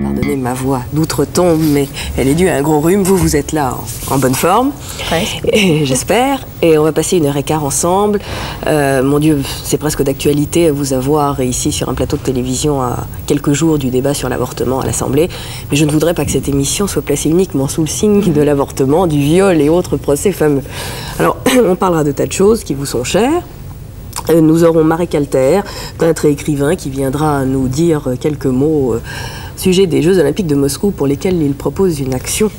Pardonnez ma voix d'outre-tombe, mais elle est due à un gros rhume. Vous êtes là en bonne forme, j'espère. Et on va passer 1h15 ensemble. Mon Dieu, c'est presque d'actualité à vous avoir ici sur un plateau de télévision à quelques jours du débat sur l'avortement à l'Assemblée. Mais je ne voudrais pas que cette émission soit placée uniquement sous le signe de l'avortement, du viol et autres procès fameux. Alors, on parlera de tas de choses qui vous sont chères. Nous aurons Marek Alter, peintre et écrivain, qui viendra nous dire quelques mots au sujet des Jeux Olympiques de Moscou pour lesquels il propose une action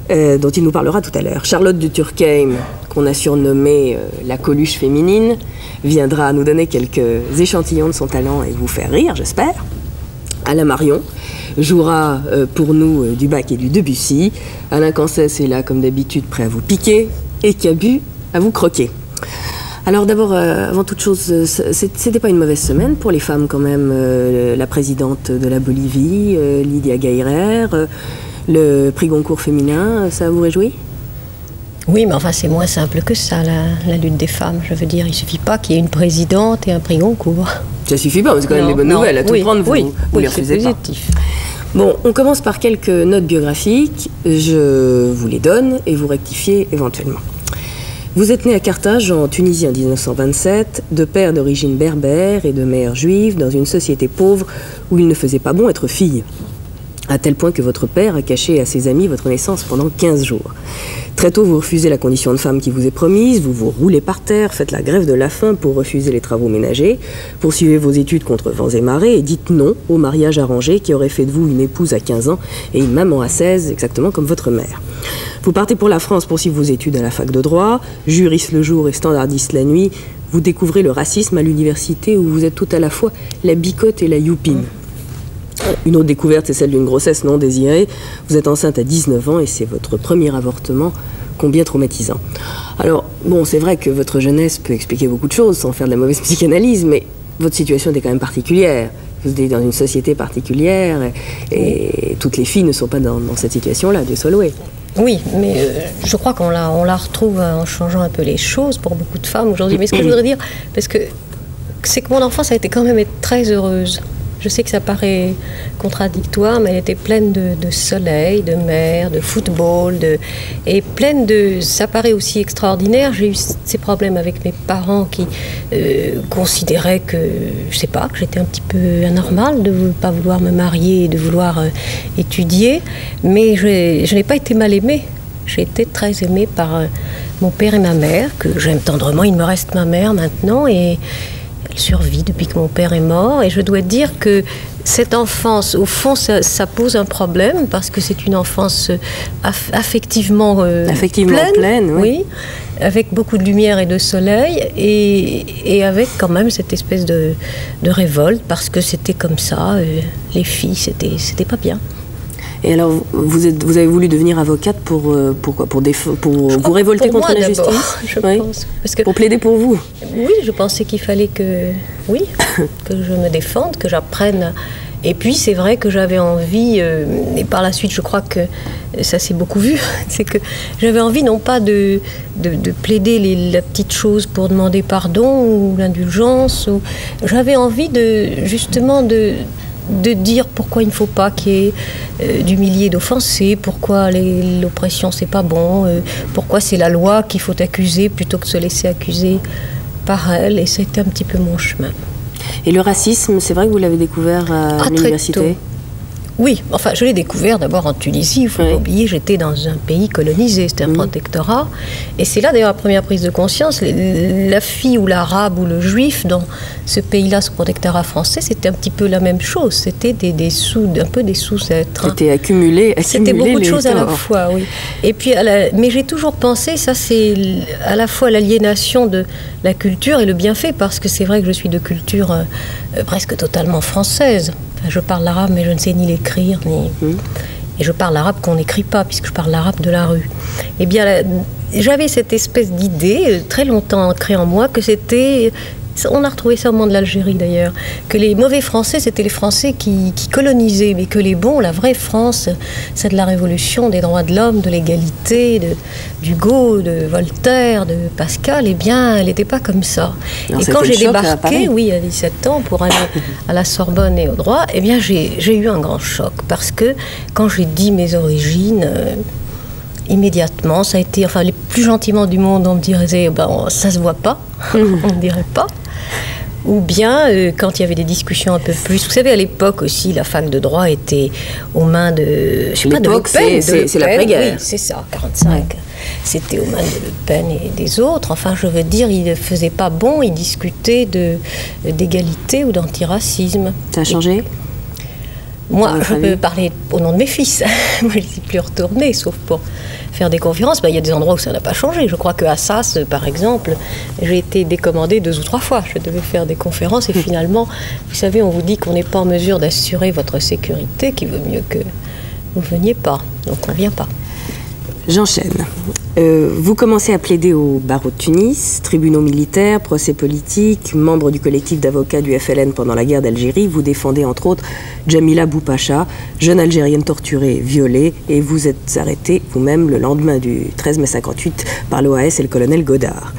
dont il nous parlera tout à l'heure. Charlotte de Turckheim, qu'on a surnommée la Coluche féminine, viendra nous donner quelques échantillons de son talent et vous faire rire, j'espère. Alain Marion jouera pour nous du Bach et du Debussy. Alain Cancès est là comme d'habitude, prêt à vous piquer, et Cabu à vous croquer. Alors d'abord, avant toute chose, c'était pas une mauvaise semaine pour les femmes quand même. La présidente de la Bolivie, Lydia Geirer, le prix Goncourt féminin, ça vous réjouit? Oui, mais enfin c'est moins simple que ça, la lutte des femmes. Je veux dire, il suffit pas qu'il y ait une présidente et un prix Goncourt. Ça suffit pas, mais c'est quand même les bonnes nouvelles. À tout prendre, vous les refusez pas. Positif. Bon, on commence par quelques notes biographiques. Je vous les donne et vous rectifiez éventuellement. Vous êtes né à Carthage en Tunisie en 1927, de père d'origine berbère et de mère juive, dans une société pauvre où il ne faisait pas bon être fille. À tel point que votre père a caché à ses amis votre naissance pendant 15 jours. Très tôt, vous refusez la condition de femme qui vous est promise, vous vous roulez par terre, faites la grève de la faim pour refuser les travaux ménagers, poursuivez vos études contre vents et marées et dites non au mariage arrangé qui aurait fait de vous une épouse à 15 ans et une maman à 16, exactement comme votre mère. Vous partez pour la France poursuivre vos études à la fac de droit, juriste le jour et standardiste la nuit. Vous découvrez le racisme à l'université où vous êtes tout à la fois la bicote et la youpine. Une autre découverte, c'est celle d'une grossesse non désirée. Vous êtes enceinte à 19 ans et c'est votre premier avortement, combien traumatisant. Alors, bon, c'est vrai que votre jeunesse peut expliquer beaucoup de choses sans faire de la mauvaise psychanalyse, mais votre situation était quand même particulière. Vous êtes dans une société particulière et toutes les filles ne sont pas dans cette situation-là, Dieu soit loué. Oui, mais je crois qu'on la retrouve en changeant un peu les choses pour beaucoup de femmes aujourd'hui. Mais ce que je voudrais dire, parce que c'est que mon enfance a été quand même très heureuse. Je sais que ça paraît contradictoire, mais elle était pleine de soleil, de mer, de football, et pleine de... Ça paraît aussi extraordinaire. J'ai eu ces problèmes avec mes parents qui considéraient que, je sais pas, que j'étais un petit peu anormale de ne pas vouloir me marier et de vouloir étudier. Mais je n'ai pas été mal aimée. J'ai été très aimée par mon père et ma mère, que j'aime tendrement. Il me reste ma mère maintenant et... Elle survit depuis que mon père est mort et je dois dire que cette enfance, au fond, ça pose un problème parce que c'est une enfance affectivement pleine, oui, avec beaucoup de lumière et de soleil et avec quand même cette espèce de révolte parce que c'était comme ça, les filles, c'était pas bien. Et alors, vous avez voulu devenir avocate pour vous révolter contre la justice, je pense. Parce que, pour plaider pour vous. Oui, je pensais qu'il fallait que je me défende, que j'apprenne. Et puis, c'est vrai que j'avais envie, et par la suite, je crois que ça s'est beaucoup vu, c'est que j'avais envie non pas de plaider la petite chose pour demander pardon ou l'indulgence. J'avais envie justement de dire pourquoi il ne faut pas qu'il y ait d'humilier, d'offenser, pourquoi l'oppression c'est pas bon, pourquoi c'est la loi qu'il faut accuser plutôt que de se laisser accuser par elle, et c'était un petit peu mon chemin. Et le racisme, c'est vrai que vous l'avez découvert à l'université ? Oui, enfin je l'ai découvert d'abord en Tunisie, il ne faut pas oublier, j'étais dans un pays colonisé, c'était un protectorat, et c'est là d'ailleurs la première prise de conscience, la fille ou l'arabe ou le juif dans ce pays-là, ce protectorat français, c'était un petit peu la même chose, c'était un peu des sous-êtres. C'était accumulé c'était beaucoup de choses à la fois, oui. Et puis, mais j'ai toujours pensé, ça c'est à la fois l'aliénation de la culture et le bienfait, parce que c'est vrai que je suis de culture presque totalement française. Je parle l'arabe, mais je ne sais ni l'écrire, et je parle l'arabe qu'on n'écrit pas, puisque je parle l'arabe de la rue. Eh bien, j'avais cette espèce d'idée, très longtemps ancrée en moi, que c'était On a retrouvé ça au moment de l'Algérie d'ailleurs, que les mauvais Français, c'était les Français qui colonisaient, mais que les bons, la vraie France, c'est de la révolution, des droits de l'homme, de l'égalité, d'Hugo, de Voltaire, de Pascal, eh bien, elle n'était pas comme ça. Alors, et quand j'ai débarqué, à 17 ans, pour aller à la Sorbonne et au droit, eh bien, j'ai eu un grand choc, parce que quand j'ai dit mes origines... immédiatement, ça a été, enfin, les plus gentiment du monde, on me dirait, ça se voit pas, on ne dirait pas. Ou bien, quand il y avait des discussions un peu plus... Vous savez, à l'époque aussi, la fac de droit était aux mains de... Je sais pas, de Le Pen. C'est l'après-guerre. Oui, c'est ça, 45. Ouais. C'était aux mains de Le Pen et des autres. Enfin, je veux dire, ils ne faisaient pas bon, ils discutaient d'égalité ou d'antiracisme. Ça a changé ? Moi, je peux parler au nom de mes fils. Moi, je n'y suis plus retournée, sauf pour faire des conférences. Il y a des endroits où ça n'a pas changé. Je crois qu'à Assas, par exemple, j'ai été décommandée 2 ou 3 fois. Je devais faire des conférences et finalement, vous savez, on vous dit qu'on n'est pas en mesure d'assurer votre sécurité, qu'il vaut mieux que vous ne veniez pas. Donc, on ne vient pas. J'enchaîne. Vous commencez à plaider au barreau de Tunis, tribunaux militaires, procès politiques, membre du collectif d'avocats du FLN pendant la guerre d'Algérie. Vous défendez entre autres Djamila Boupacha, jeune Algérienne torturée, violée, et vous êtes arrêtée vous-même le lendemain du 13 mai 58 par l'OAS et le colonel Godard.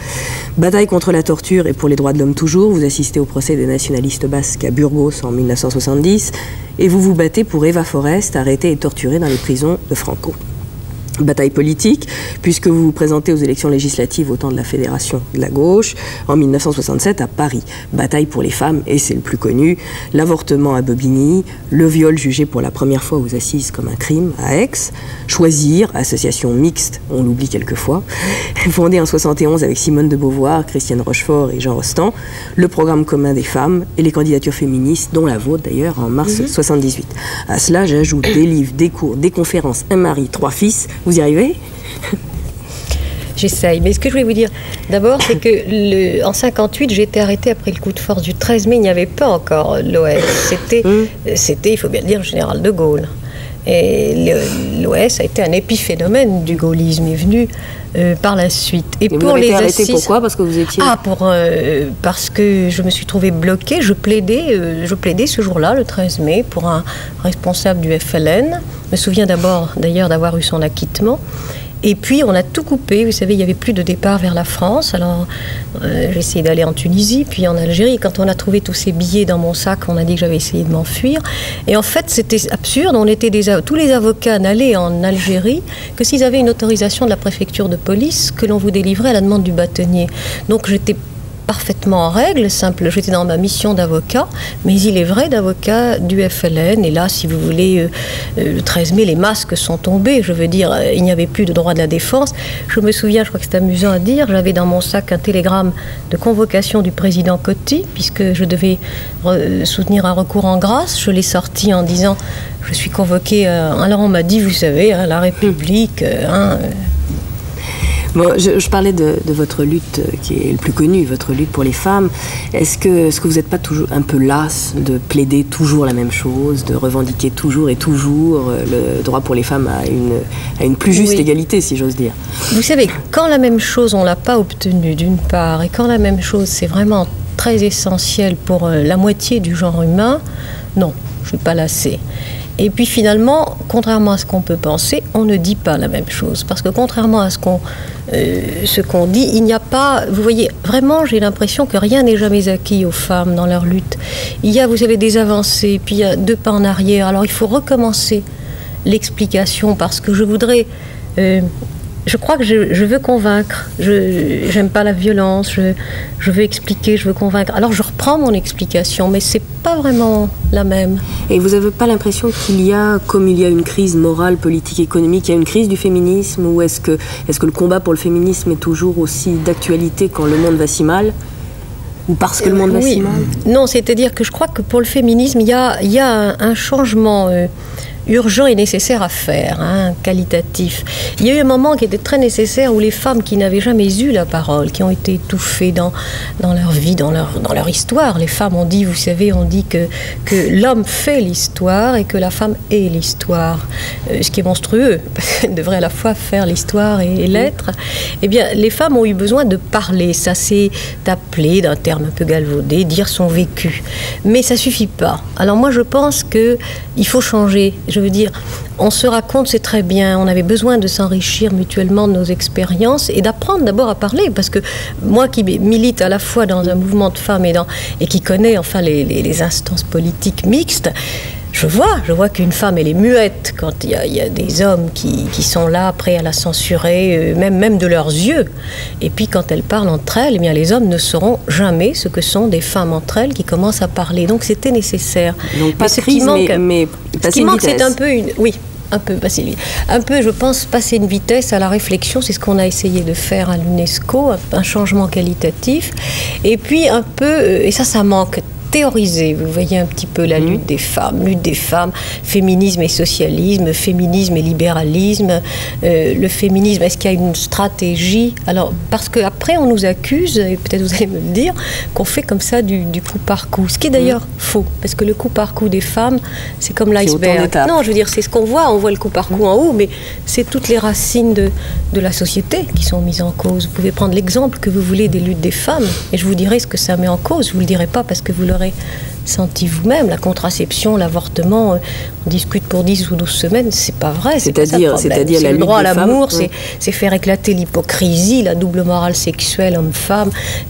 Bataille contre la torture et pour les droits de l'homme toujours, vous assistez au procès des nationalistes basques à Burgos en 1970 et vous vous battez pour Eva Forest, arrêtée et torturée dans les prisons de Franco. Bataille politique, puisque vous vous présentez aux élections législatives au temps de la Fédération de la gauche, en 1967 à Paris. Bataille pour les femmes, et c'est le plus connu, l'avortement à Bobigny, le viol jugé pour la première fois aux assises comme un crime à Aix, Choisir, association mixte, on l'oublie quelquefois, fondée en 71 avec Simone de Beauvoir, Christiane Rochefort et Jean Rostand, le programme commun des femmes et les candidatures féministes, dont la vôtre d'ailleurs, en mars 78. À cela, j'ajoute des livres, des cours, des conférences, un mari, 3 fils. Vous y arrivez ? J'essaye. Mais ce que je voulais vous dire, d'abord, c'est que en 58, j'ai été arrêtée après le coup de force du 13 mai. Il n'y avait pas encore l'OS. C'était, il faut bien le dire, le général de Gaulle. Et l'OS a été un épiphénomène du gaullisme. Il est venu par la suite. Et pour vous avez été arrêtée pourquoi ? Parce que vous étiez... parce que je me suis trouvée bloquée. Je plaidais ce jour-là, le 13 mai, pour un responsable du FLN. Je me souviens d'ailleurs d'avoir eu son acquittement. Et puis, on a tout coupé. Vous savez, il n'y avait plus de départ vers la France. Alors, j'ai essayé d'aller en Tunisie, puis en Algérie. Quand on a trouvé tous ces billets dans mon sac, on a dit que j'avais essayé de m'enfuir. Et en fait, c'était absurde. Tous les avocats n'allaient en Algérie que s'ils avaient une autorisation de la préfecture de police que l'on vous délivrait à la demande du bâtonnier. Donc, j'étais parfaitement en règle, simple. J'étais dans ma mission d'avocat, mais il est vrai d'avocat du FLN. Et là, si vous voulez, le 13 mai, les masques sont tombés. Je veux dire, il n'y avait plus de droit de la défense. Je me souviens, je crois que c'est amusant à dire, j'avais dans mon sac un télégramme de convocation du président Coty, puisque je devais soutenir un recours en grâce. Je l'ai sorti en disant, je suis convoqué. Alors on m'a dit, vous savez, la République... Bon, je parlais de votre lutte qui est le plus connue, votre lutte pour les femmes. Est-ce que vous n'êtes pas toujours un peu lasse de plaider toujours la même chose, de revendiquer toujours et toujours le droit pour les femmes à une plus juste égalité, si j'ose dire ? Vous savez, quand la même chose, on ne l'a pas obtenue d'une part, et quand la même chose, c'est vraiment très essentiel pour la moitié du genre humain, non, je ne suis pas lassée. Et puis finalement, contrairement à ce qu'on peut penser, on ne dit pas la même chose. Parce que contrairement à ce qu'on dit, il n'y a pas... Vous voyez, vraiment, j'ai l'impression que rien n'est jamais acquis aux femmes dans leur lutte. Il y a, vous savez, des avancées, puis il y a 2 pas en arrière. Alors il faut recommencer l'explication parce que je voudrais... je crois que je veux convaincre. J'aime pas la violence. Je veux expliquer, je veux convaincre. Alors je reprends mon explication, mais c'est pas vraiment la même. Et vous n'avez pas l'impression qu'il y a, comme il y a une crise morale, politique, économique, il y a une crise du féminisme, ou est-ce que le combat pour le féminisme est toujours aussi d'actualité quand le monde va si mal ? Ou parce que le monde va si mal ? Non, c'est-à-dire que je crois que pour le féminisme, il y a un changement urgent et nécessaire à faire, hein, qualitatif. Il y a eu un moment qui était très nécessaire où les femmes qui n'avaient jamais eu la parole, qui ont été étouffées dans leur vie, dans leur histoire, les femmes ont dit, vous savez, on dit que l'homme fait l'histoire et que la femme est l'histoire, ce qui est monstrueux, parce qu'elle devrait à la fois faire l'histoire et l'être. Eh bien, les femmes ont eu besoin de parler, ça s'est appelé d'un terme un peu galvaudé, dire son vécu. Mais ça suffit pas. Alors moi, je pense qu'il faut changer. Je veux dire, on se raconte, c'est très bien, on avait besoin de s'enrichir mutuellement de nos expériences et d'apprendre d'abord à parler, parce que moi qui milite à la fois dans un mouvement de femmes et qui connaît enfin les instances politiques mixtes, je vois qu'une femme, elle est muette quand il y a des hommes qui sont là, prêts à la censurer, même de leurs yeux. Et puis quand elles parlent entre elles, eh bien, les hommes ne sauront jamais ce que sont des femmes entre elles qui commencent à parler. Donc c'était nécessaire. Donc pas de crise, mais passer une vitesse. C'est un peu un peu, je pense, passer une vitesse à la réflexion. C'est ce qu'on a essayé de faire à l'UNESCO, un changement qualitatif. Et puis un peu, et ça manque, théoriser, vous voyez un petit peu la lutte des femmes, féminisme et socialisme, féminisme et libéralisme, le féminisme, est-ce qu'il y a une stratégie? Alors, parce qu'après on nous accuse, et peut-être vous allez me le dire, qu'on fait comme ça du coup par coup, ce qui est d'ailleurs faux, parce que le coup par coup des femmes, c'est comme l'iceberg. Non, je veux dire, c'est ce qu'on voit, on voit le coup par coup en haut, mais c'est toutes les racines de la société qui sont mises en cause. Vous pouvez prendre l'exemple que vous voulez des luttes des femmes, et je vous dirai ce que ça met en cause, je vous le dirai pas parce que vous l'aurez senti vous-même, la contraception, l'avortement, on discute pour 10 ou 12 semaines, c'est pas vrai, c'est-à-dire le droit à l'amour, c'est faire éclater l'hypocrisie, la double morale sexuelle homme-femme,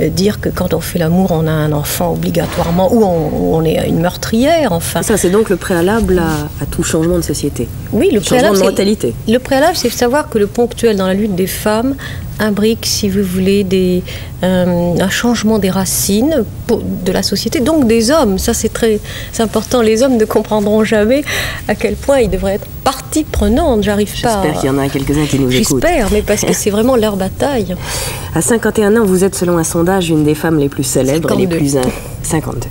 dire que quand on fait l'amour, on a un enfant obligatoirement, ou on est une meurtrière, enfin. Ça, c'est donc le préalable à tout changement de société. Oui, le changement de mentalité. Le préalable, c'est de savoir que le ponctuel dans la lutte des femmes imbrique, si vous voulez, un changement des racines de la société, donc des hommes. Ça, c'est important. Les hommes ne comprendront jamais à quel point ils devraient être partie prenante. J'espère qu'il y en a quelques-uns qui nous écoutent. J'espère, mais parce que c'est vraiment leur bataille. À 51 ans, vous êtes, selon un sondage, une des femmes les plus célèbres 52. et les plus... 52.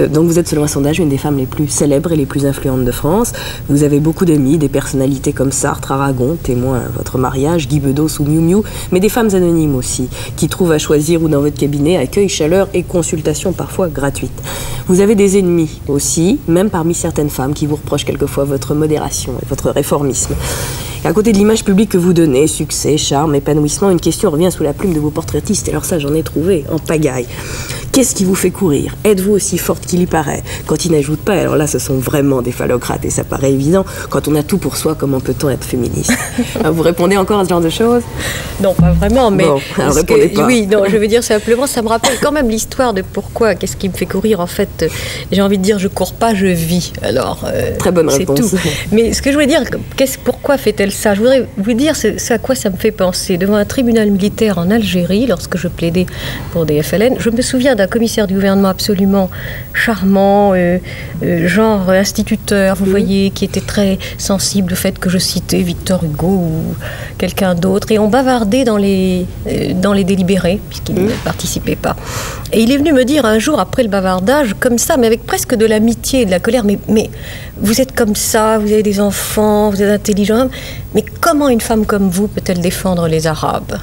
Donc vous êtes, selon un sondage, une des femmes les plus célèbres et les plus influentes de France. Vous avez beaucoup d'amis, des personnalités comme Sartre, Aragon, témoin à votre mariage, Guy Bedos ou Miu Miu, mais des femmes anonymes aussi, qui trouvent à choisir ou dans votre cabinet accueil, chaleur et consultation parfois gratuites. Vous avez des ennemis aussi, même parmi certaines femmes qui vous reprochent quelquefois votre modération et votre réformisme. Et à côté de l'image publique que vous donnez, succès, charme, épanouissement, une question revient sous la plume de vos portraitistes. Et alors ça, j'en ai trouvé en pagaille. Qu'est-ce qui vous fait courir? Êtes-vous aussi forte qu'il y paraît? Quand ils n'ajoutent pas, alors là, ce sont vraiment des phallocrates. Et ça paraît évident. Quand on a tout pour soi, comment peut-on être féministe? Vous répondez encore à ce genre de choses? Non, pas vraiment, mais... Bon, alors répondez pas. Oui, non, je veux dire simplement, ça me rappelle quand même l'histoire de pourquoi, qu'est-ce qui me fait courir. En fait, j'ai envie de dire, je cours pas, je vis. Alors, très bonne réponse. C'est tout. Mais ce que je voulais dire, pourquoi fait-elle ça? Je voudrais vous dire, c'est à quoi ça me fait penser. Devant un tribunal militaire en Algérie, lorsque je plaidais pour des FLN, je me souviens d'un commissaire du gouvernement absolument charmant, genre instituteur, vous voyez, qui était très sensible au fait que je citais Victor Hugo ou quelqu'un d'autre. Et on bavardait dans les délibérés, puisqu'il ne participait pas. Et il est venu me dire un jour, après le bavardage, comme ça, mais avec presque de l'amitié et de la colère, mais vous êtes comme ça, vous avez des enfants, vous êtes intelligent, mais comment une femme comme vous peut-elle défendre les Arabes?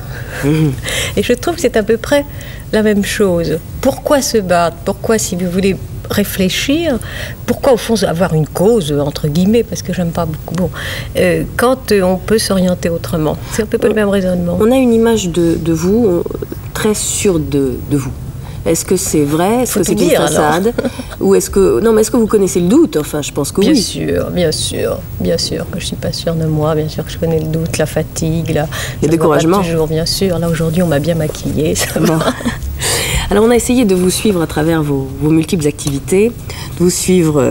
Et je trouve que c'est à peu près la même chose. Pourquoi se battre? Pourquoi, si vous voulez réfléchir, pourquoi au fond avoir une cause, entre guillemets, parce que j'aime pas beaucoup, quand on peut s'orienter autrement? C'est un peu le même raisonnement. On a une image de vous très sûre de vous. Est-ce que c'est vrai? Est-ce que c'est une façade? Ou est-ce que vous connaissez le doute? Enfin, je pense que oui. Bien sûr que je suis pas sûre de moi. Bien sûr que je connais le doute, la fatigue, le découragement. Toujours, bien sûr. Là aujourd'hui, on m'a bien maquillée. Ça va. Alors, on a essayé de vous suivre à travers vos multiples activités, de vous suivre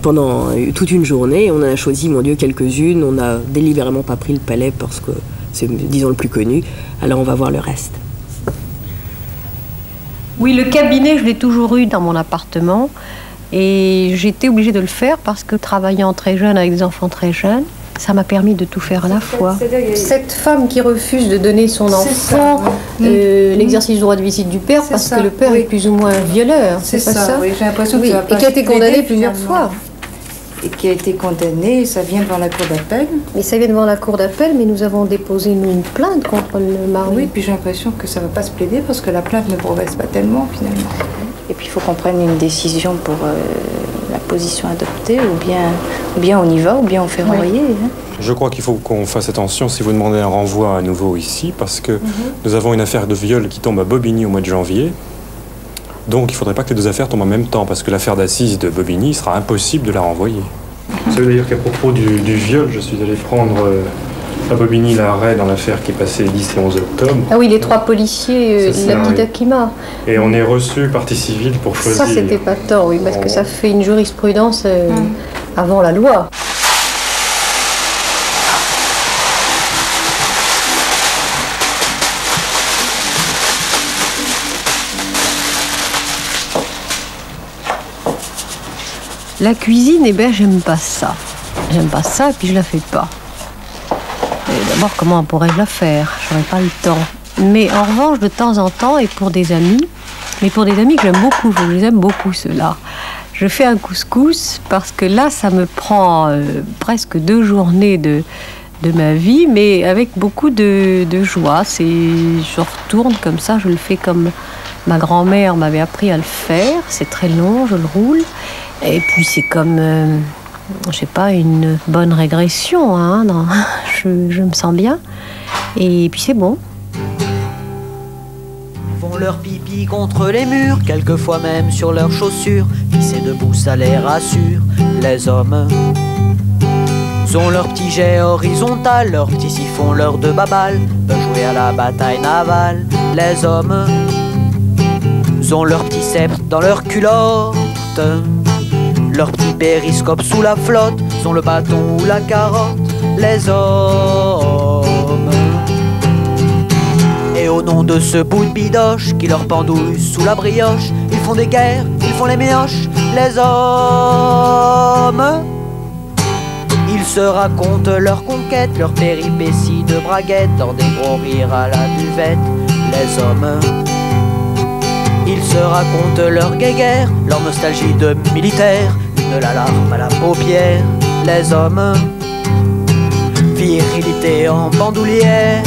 pendant toute une journée. On en a choisi, mon Dieu, quelques-unes. On n'a délibérément pas pris le Palais parce que c'est, disons, le plus connu. Alors, on va voir le reste. Oui, le cabinet, je l'ai toujours eu dans mon appartement et j'étais obligée de le faire parce que travaillant très jeune avec des enfants très jeunes, ça m'a permis de tout faire à la fois. Cette femme qui refuse de donner son enfant l'exercice du droit de visite du père parce que le père est plus ou moins violeur, c'est pas ça? Oui, j'ai l'impression que et qui a été condamné plusieurs fois. et qui a été condamné, ça vient devant la cour d'appel. Mais ça vient devant la cour d'appel, mais nous avons déposé une plainte contre le mari. Oui, puis j'ai l'impression que ça ne va pas se plaider parce que la plainte ne progresse pas tellement finalement. Et puis il faut qu'on prenne une décision pour la position adoptée, ou bien on y va, ou bien on fait renvoyer. Oui. Hein. Je crois qu'il faut qu'on fasse attention si vous demandez un renvoi à nouveau ici, parce que nous avons une affaire de viol qui tombe à Bobigny au mois de janvier. Donc il ne faudrait pas que les deux affaires tombent en même temps, parce que l'affaire d'assises de Bobigny, il sera impossible de la renvoyer. Vous savez d'ailleurs qu'à propos du viol, je suis allé prendre à Bobigny l'arrêt dans l'affaire qui est passée les 10 et 11 octobre. Ah oui, les 3 policiers, la petite Akima. Et on est reçu partie civile pour choisir. Ça, c'était pas tort, oui, parce que ça fait une jurisprudence avant la loi. La cuisine, eh bien, j'aime pas ça. J'aime pas ça, et puis je la fais pas. D'abord, comment pourrais-je la faire? J'aurais pas le temps. Mais en revanche, de temps en temps, et pour des amis, mais pour des amis que j'aime beaucoup, je les aime beaucoup, ceux-là, je fais un couscous, parce que là, ça me prend presque 2 journées de ma vie, mais avec beaucoup de joie. Je retourne comme ça, je le fais comme ma grand-mère m'avait appris à le faire. C'est très long, je le roule. Et puis c'est comme, je sais pas, une bonne régression, hein, je me sens bien. Et puis c'est bon. Ils font leur pipi contre les murs, quelquefois même sur leurs chaussures. Pisser debout, ça les rassure. Les hommes ont leur petit jet horizontal, leur petit siphon, leur 2 babales, peuvent jouer à la bataille navale. Les hommes ont leur petit sceptre dans leur culotte, leur petit périscope sous la flotte, sont le bâton ou la carotte. Les hommes. Et au nom de ce bout de bidoche qui leur pendouille sous la brioche, ils font des guerres, ils font les méoches. Les hommes. Ils se racontent leurs conquêtes, leurs péripéties de braguettes, dans des gros rires à la buvette. Les hommes. Ils se racontent leur guéguerre, leur nostalgie de militaire, une l'alarme à la paupière. Les hommes. Virilité en bandoulière,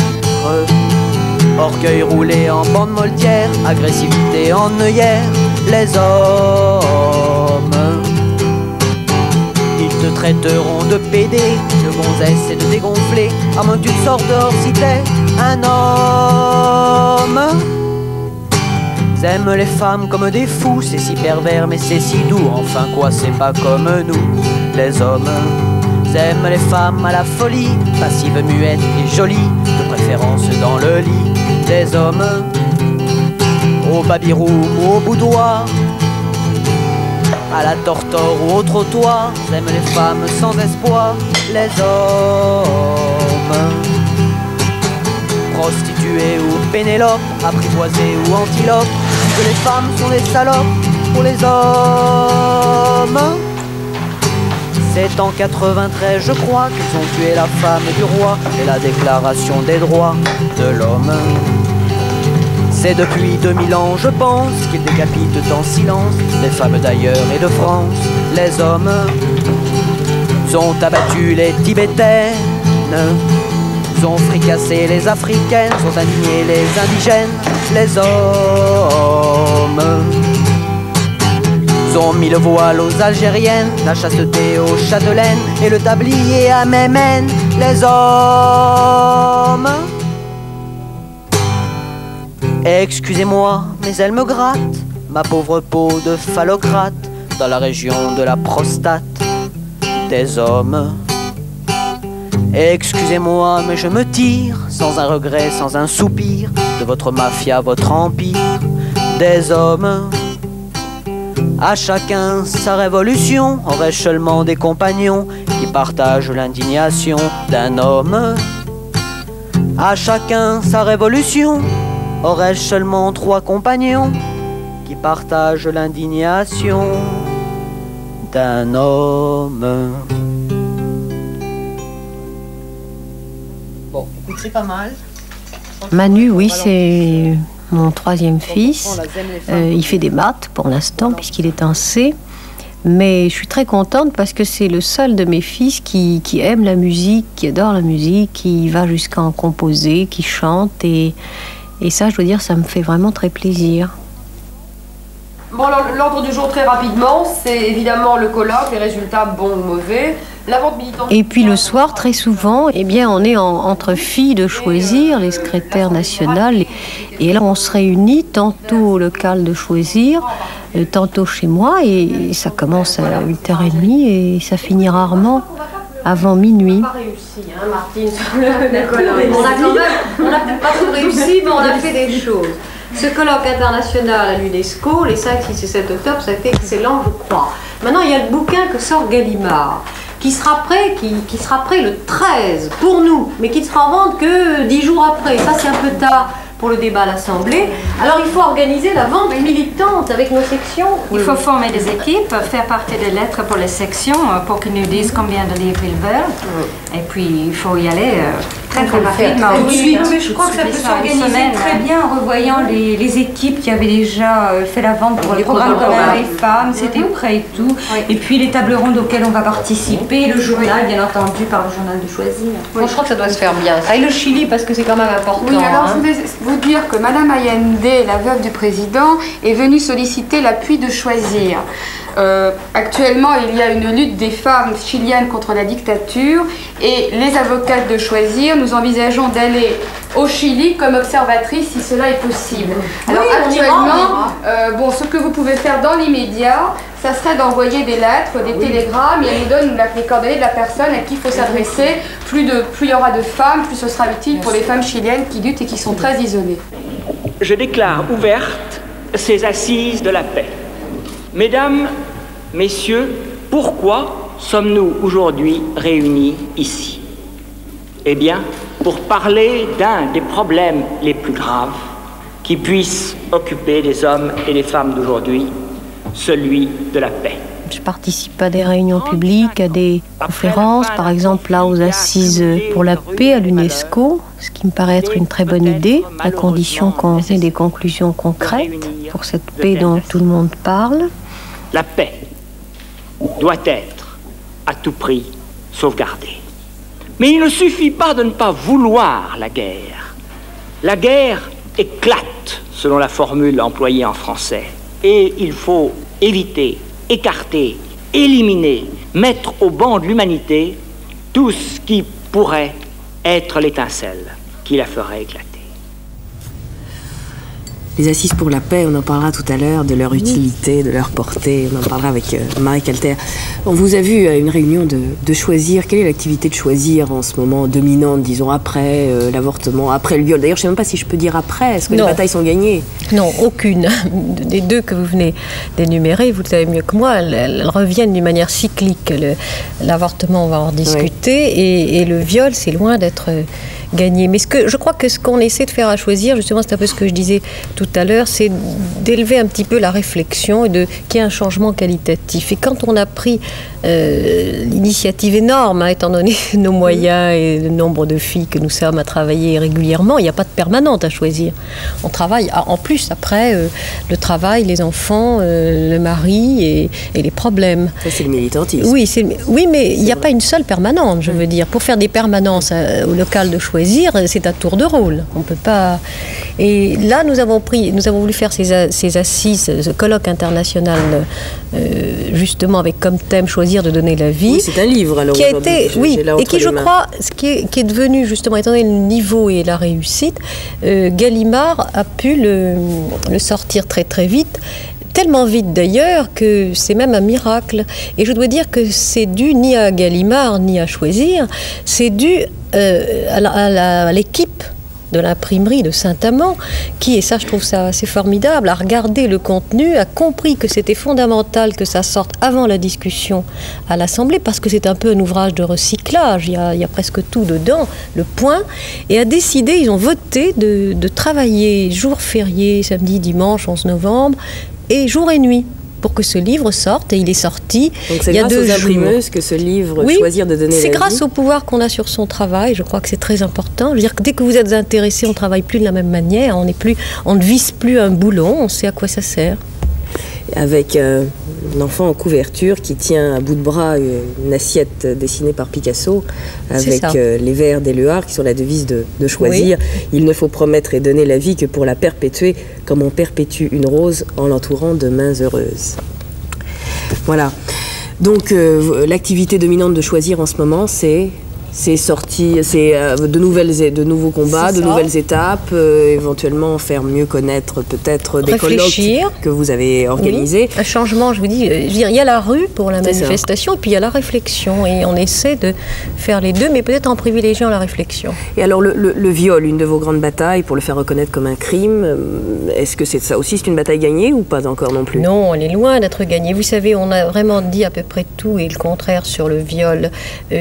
orgueil roulé en bande moltière, agressivité en œillère. Les hommes. Ils te traiteront de pédé, de gonzesse et de dégonflé, à moins que tu te sors dehors si t'es un homme. Ils aiment les femmes comme des fous, c'est si pervers mais c'est si doux. Enfin quoi, c'est pas comme nous, les hommes. Ils aiment les femmes à la folie, passives, muettes et jolies, de préférence dans le lit. Des hommes au baby-room ou au boudoir, à la tortor ou au trottoir. Ils aiment les femmes sans espoir. Les hommes prostituées ou Pénélope, apprivoisées ou antilopes, que les femmes sont des salopes pour les hommes. C'est en 93, je crois, qu'ils ont tué la femme du roi et la déclaration des droits de l'homme. C'est depuis 2000 ans, je pense, qu'ils décapitent en silence les femmes d'ailleurs et de France. Les hommes ont abattu les Tibétaines, ont fricassé les Africaines, ont indigné les indigènes. Les hommes ont mis le voile aux Algériennes, la chasteté aux Châtelaines et le tablier à Mémène. Les hommes. Excusez-moi, mais elle me gratte, ma pauvre peau de phallocrate, dans la région de la prostate des hommes. Excusez-moi, mais je me tire, sans un regret, sans un soupir, de votre mafia, votre empire des hommes. À chacun sa révolution, aurais-je seulement des compagnons qui partagent l'indignation d'un homme. À chacun sa révolution, aurais-je seulement 3 compagnons qui partagent l'indignation d'un homme. Bon, écoute, c'est pas mal. Manu, oui, c'est mon 3e fils. Il fait des maths pour l'instant, puisqu'il est en C. Mais je suis très contente parce que c'est le seul de mes fils qui aime la musique, qui adore la musique, qui va jusqu'à en composer, qui chante. Et ça, je dois dire, ça me fait vraiment très plaisir. Bon, l'ordre du jour, très rapidement, c'est évidemment le colloque, les résultats bons ou mauvais. La vente militante. Et puis le soir, très souvent, eh bien, on est entre filles de choisir, les secrétaires nationales. Et là, on se réunit tantôt au local de choisir, tantôt chez moi. Et ça commence à 8h30 et ça finit rarement avant minuit. On n'a pas réussi, hein, Martine, sur le colloque. On n'a pas tout réussi, mais on a fait des choses. Ce colloque international à l'UNESCO, les 5, 6 et 7 octobre, ça a été excellent, je crois. Maintenant, il y a le bouquin que sort Gallimard, qui sera prêt le 13 pour nous, mais qui ne sera en vente que 10 jours après. Ça, c'est un peu tard pour le débat à l'Assemblée. Alors, il faut organiser la vente militante avec nos sections. Il faut former des équipes, faire partie des lettres pour les sections, pour qu'ils nous disent combien de livres ils veulent. Et puis, il faut y aller très rapidement. Tout de suite. Je crois que ça peut s'organiser très bien en revoyant les équipes qui avaient déjà fait la vente pour le programme commun des femmes, c'était prêt et tout. Et puis, les tables rondes auxquelles on va participer, le journal, bien entendu, par le journal de choisir. Bon, je crois que ça doit se faire bien. Ça et le Chili, parce que c'est quand même important. Oui, alors je voulais vous dire que Madame Allende, la veuve du président, est venue solliciter l'appui de Choisir. Actuellement, il y a une lutte des femmes chiliennes contre la dictature et les avocates de Choisir, nous envisageons d'aller au Chili comme observatrice si cela est possible. Alors actuellement, ce que vous pouvez faire dans l'immédiat, ça serait d'envoyer des lettres, des télégrammes, et elle nous donne les coordonnées de la personne à qui il faut s'adresser. Plus il y aura de femmes, plus ce sera utile pour les femmes chiliennes qui luttent et qui sont très isolées. Je déclare ouvertes ces assises de la paix. Mesdames, Messieurs, pourquoi sommes-nous aujourd'hui réunis ici? Eh bien, pour parler d'un des problèmes les plus graves qui puissent occuper les hommes et les femmes d'aujourd'hui, celui de la paix. Je participe à des réunions publiques, à des conférences, par exemple là aux Assises pour la paix à l'UNESCO, ce qui me paraît être une très bonne idée, à condition qu'on ait des conclusions concrètes pour cette paix dont tout le monde parle. La paix doit être à tout prix sauvegardée. Mais il ne suffit pas de ne pas vouloir la guerre. La guerre éclate, selon la formule employée en français, et il faut éviter, écarter, éliminer, mettre au banc de l'humanité tout ce qui pourrait être l'étincelle qui la ferait éclater. Les assises pour la paix, on en parlera tout à l'heure, de leur utilité, de leur portée. On en parlera avec Marie Calter. On vous a vu à une réunion de Choisir. Quelle est l'activité de Choisir en ce moment dominante, disons, après l'avortement, après le viol? D'ailleurs, je ne sais même pas si je peux dire après. Est-ce que les batailles sont gagnées? Non, aucune. Des deux que vous venez d'énumérer, vous le savez mieux que moi, elles reviennent d'une manière cyclique. L'avortement, on va en discuter, et le viol, c'est loin d'être gagné. Mais je crois que ce qu'on essaie de faire à Choisir, justement, c'est un peu ce que je disais tout à l'heure, c'est d'élever un petit peu la réflexion et qu'il y ait un changement qualitatif. Et quand on a pris l'initiative énorme, étant donné nos moyens et le nombre de filles que nous sommes à travailler régulièrement, il n'y a pas de permanente à Choisir. On travaille en plus après le travail, les enfants, le mari et les problèmes. Ça, c'est le militantisme. Oui, mais il n'y a pas une seule permanente, je veux dire. Pour faire des permanences au local de Choisir, c'est à tour de rôle. On peut pas. Et là, nous avons voulu faire ces assises, ce colloque international, justement avec comme thème choisir de donner la vie. Oui, c'est un livre alors. Qui a été, et qui, je crois, qui est devenu justement, étant donné le niveau et la réussite, Gallimard a pu le sortir très très vite. Tellement vite d'ailleurs que c'est même un miracle. Et je dois dire que c'est dû ni à Gallimard ni à Choisir, c'est dû à l'équipe de l'imprimerie de Saint-Amand, qui, et ça je trouve ça assez formidable, a regardé le contenu, a compris que c'était fondamental que ça sorte avant la discussion à l'Assemblée, parce que c'est un peu un ouvrage de recyclage, il y a presque tout dedans, le point, et a décidé, ils ont voté de travailler jour férié, samedi, dimanche, 11 novembre, et jour et nuit, pour que ce livre sorte, et il est sorti il y a 2 jours. C'est grâce aux imprimeuses que ce livre, Choisir de donner la vie. C'est grâce au pouvoir qu'on a sur son travail, je crois que c'est très important. Je veux dire que dès que vous êtes intéressé, on ne travaille plus de la même manière, on ne vise plus un boulon, on sait à quoi ça sert. avec un enfant en couverture qui tient à bout de bras une assiette dessinée par Picasso avec les vers d'Éluard qui sont la devise de choisir. Oui. Il ne faut promettre et donner la vie que pour la perpétuer, comme on perpétue une rose en l'entourant de mains heureuses. Voilà. Donc l'activité dominante de Choisir en ce moment, c'est de nouveaux combats, de nouvelles étapes, éventuellement faire mieux connaître peut-être des colloques que vous avez organisés. Oui, un changement, je vous dis, il y a la rue pour la manifestation et puis il y a la réflexion et on essaie de faire les deux, mais peut-être en privilégiant la réflexion. Et alors le viol, une de vos grandes batailles pour le faire reconnaître comme un crime, est-ce que ça aussi c'est une bataille gagnée ou pas encore non plus? Non, elle est loin d'être gagnée. Vous savez, on a vraiment dit à peu près tout et le contraire sur le viol.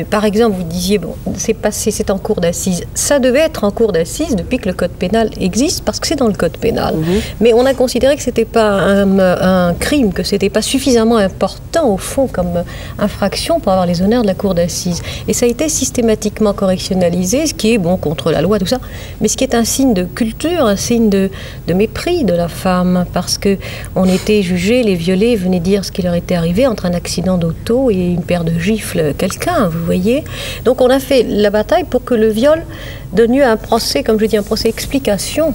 Par exemple, vous disiez bon, c'est en cours d'assises. Ça devait être en cours d'assises depuis que le code pénal existe, parce que c'est dans le code pénal. Mais on a considéré que c'était pas un crime, que c'était pas suffisamment important au fond comme infraction pour avoir les honneurs de la cour d'assises. Et ça a été systématiquement correctionnalisé, ce qui est bon contre la loi, tout ça, mais ce qui est un signe de culture, un signe de mépris de la femme, parce que on était jugés, les violés venaient dire ce qui leur était arrivé entre un accident d'auto et une paire de gifles quelqu'un, vous voyez. Donc on a fait la bataille pour que le viol donne lieu à un procès, comme je dis, un procès explication.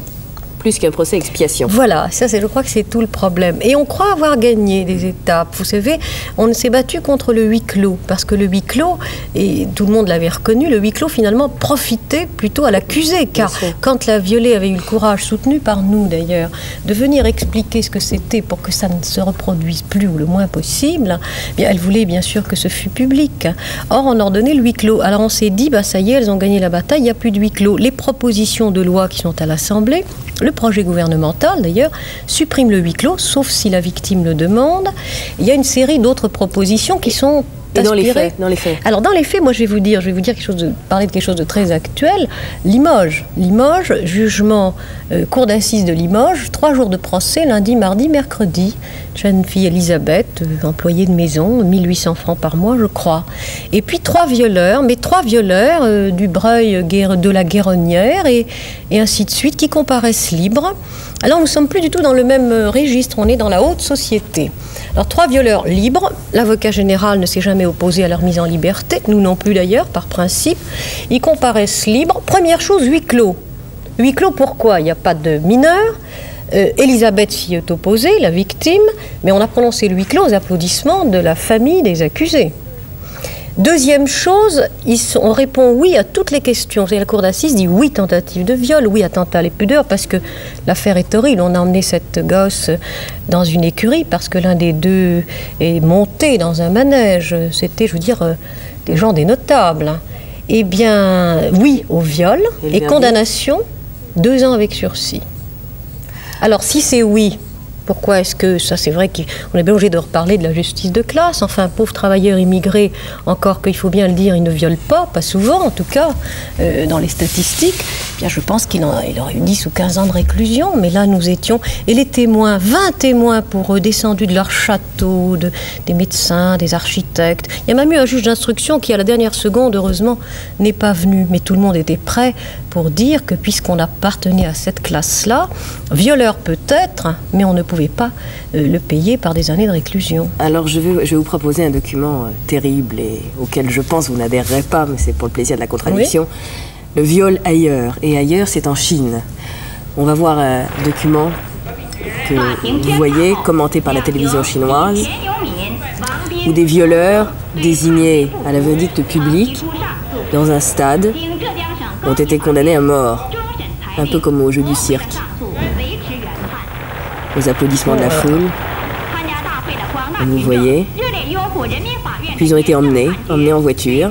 Plus qu'un procès expiation. Voilà, je crois que c'est tout le problème. Et on croit avoir gagné des étapes. Vous savez, on s'est battu contre le huis clos, parce que le huis clos, et tout le monde l'avait reconnu, le huis clos finalement profitait plutôt à l'accusé, car quand la violée avait eu le courage, soutenu par nous d'ailleurs, de venir expliquer ce que c'était pour que ça ne se reproduise plus ou le moins possible, bien, elle voulait bien sûr que ce fût public. Or, on ordonnait le huis clos. Alors on s'est dit, ça y est, elles ont gagné la bataille, il n'y a plus de huis clos. Les propositions de loi qui sont à l'Assemblée, le projet gouvernemental, d'ailleurs, supprime le huis clos, sauf si la victime le demande. Il y a une série d'autres propositions qui sont aspirées. Dans les faits. Alors, dans les faits, moi, je vais vous dire parler de quelque chose de très actuel. Limoges, jugement, cour d'assises de Limoges, 3 jours de procès, lundi, mardi, mercredi. Jeune fille Elisabeth, employée de maison, 1800 francs par mois, je crois. Et puis 3 violeurs, du Breuil de la Guéronnière et ainsi de suite, qui comparaissent libres. Alors nous ne sommes plus du tout dans le même registre, on est dans la haute société. Alors 3 violeurs libres, l'avocat général ne s'est jamais opposé à leur mise en liberté, nous non plus d'ailleurs, par principe. Ils comparaissent libres. Première chose, huis clos. Huis clos, pourquoi? Il n'y a pas de mineurs. Elisabeth s'y est opposée, la victime, mais on a prononcé le huis clos aux applaudissements de la famille des accusés. Deuxième chose, on répond oui à toutes les questions. La cour d'assises dit oui tentative de viol, oui attentat à la pudeur, parce que l'affaire est horrible. On a emmené cette gosse dans une écurie parce que l'un des deux est monté dans un manège. C'était, je veux dire, des gens, des notables. Eh bien, oui au viol et condamnation, 2 ans avec sursis. Alors, si c'est oui, pourquoi est-ce que, ça c'est vrai qu'on est bien obligé de reparler de la justice de classe, enfin, un pauvre travailleur immigré, encore qu'il faut bien le dire, il ne viole pas souvent en tout cas, dans les statistiques, eh bien je pense qu'il aurait eu 10 ou 15 ans de réclusion, mais là nous étions, et les témoins, 20 témoins pour eux, descendus de leur château, des médecins, des architectes, il y a même eu un juge d'instruction qui à la dernière seconde, heureusement, n'est pas venu, mais tout le monde était prêt pour dire que puisqu'on appartenait à cette classe-là, violeur peut-être, mais on ne pouvait pas le payer par des années de réclusion. Alors je vais vous proposer un document terrible et auquel je pense vous n'adhérerez pas, mais c'est pour le plaisir de la contradiction. Oui. Le viol ailleurs. Et ailleurs, c'est en Chine. On va voir un document que vous voyez, commenté par la télévision chinoise, où des violeurs désignés à la vindicte publique dans un stade ont été condamnés à mort, un peu comme au jeu du cirque. Aux applaudissements de la foule, vous voyez, puis ils ont été emmenés en voiture.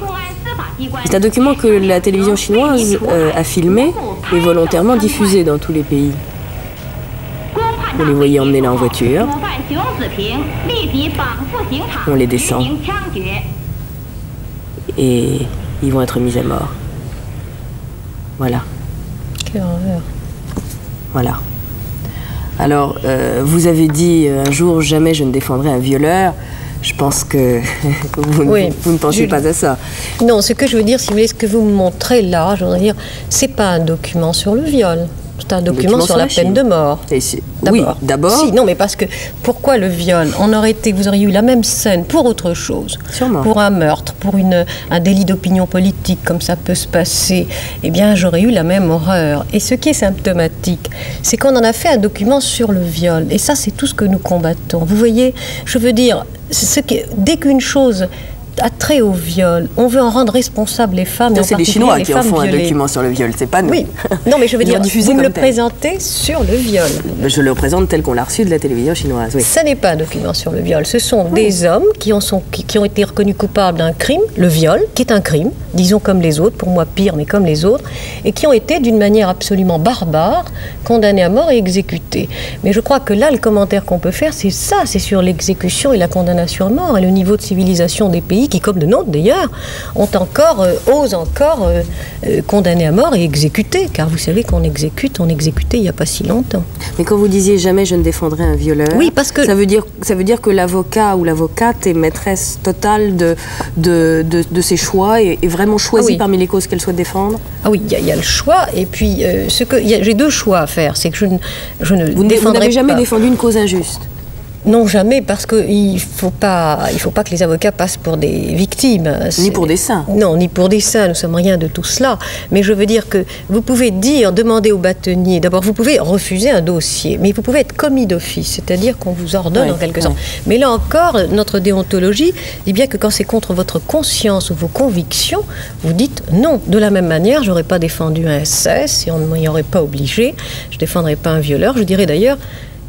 C'est un document que la télévision chinoise a filmé et volontairement diffusé dans tous les pays. Vous les voyez emmenés là en voiture, on les descend et ils vont être mis à mort. Voilà. Quelle horreur. Voilà. Alors, vous avez dit un jour, jamais je ne défendrai un violeur. Je pense que vous ne pensez pas à ça. Non, ce que je veux dire, si vous voulez, ce que vous me montrez là, je voudrais dire, c'est pas un document sur le viol. C'est un document sur la peine de mort. Oui, d'abord. Si, non, mais parce que pourquoi le viol? Vous auriez eu la même scène pour autre chose. Sûrement. Pour un meurtre, pour un délit d'opinion politique, comme ça peut se passer. Eh bien, j'aurais eu la même horreur. Et ce qui est symptomatique, c'est qu'on en a fait un document sur le viol. Et ça, c'est tout ce que nous combattons. Vous voyez, je veux dire, dès qu'une chose a trait au viol, on veut en rendre responsables les femmes. C'est les Chinois qui en font un document sur le viol, c'est pas nous. Oui, non mais je veux dire, vous me le présentez sur le viol. Je le présente tel qu'on l'a reçu de la télévision chinoise, oui. Ça n'est pas un document sur le viol, ce sont des hommes qui ont été reconnus coupables d'un crime, le viol, qui est un crime, disons comme les autres, pour moi pire, mais comme les autres, et qui ont été d'une manière absolument barbare, condamnés à mort et exécutés. Mais je crois que là, le commentaire qu'on peut faire, c'est ça, c'est sur l'exécution et la condamnation à mort, et le niveau de civilisation des pays qui, comme le nôtre d'ailleurs, osent encore condamner à mort et exécuter, car vous savez qu'on exécutait il n'y a pas si longtemps. Mais quand vous disiez jamais je ne défendrai un violeur, oui, parce que ça veut dire que l'avocat ou l'avocate est maîtresse totale de ses choix et vraiment choisit parmi les causes qu'elle souhaite défendre. Ah oui, il y a le choix, et puis j'ai deux choix à faire, c'est que je ne défendrai pas. Vous n'avez jamais défendu une cause injuste? Non, jamais, parce qu'il ne faut pas que les avocats passent pour des victimes. Ni pour des saints. Non, ni pour des saints, nous ne sommes rien de tout cela. Mais je veux dire que vous pouvez demander au bâtonnier, d'abord vous pouvez refuser un dossier, mais vous pouvez être commis d'office, c'est-à-dire qu'on vous ordonne en quelque sorte. Mais là encore, notre déontologie dit bien que quand c'est contre votre conscience ou vos convictions, vous dites non. De la même manière, je n'aurais pas défendu un SS et on ne m'y aurait pas obligé, je ne défendrais pas un violeur, je dirais d'ailleurs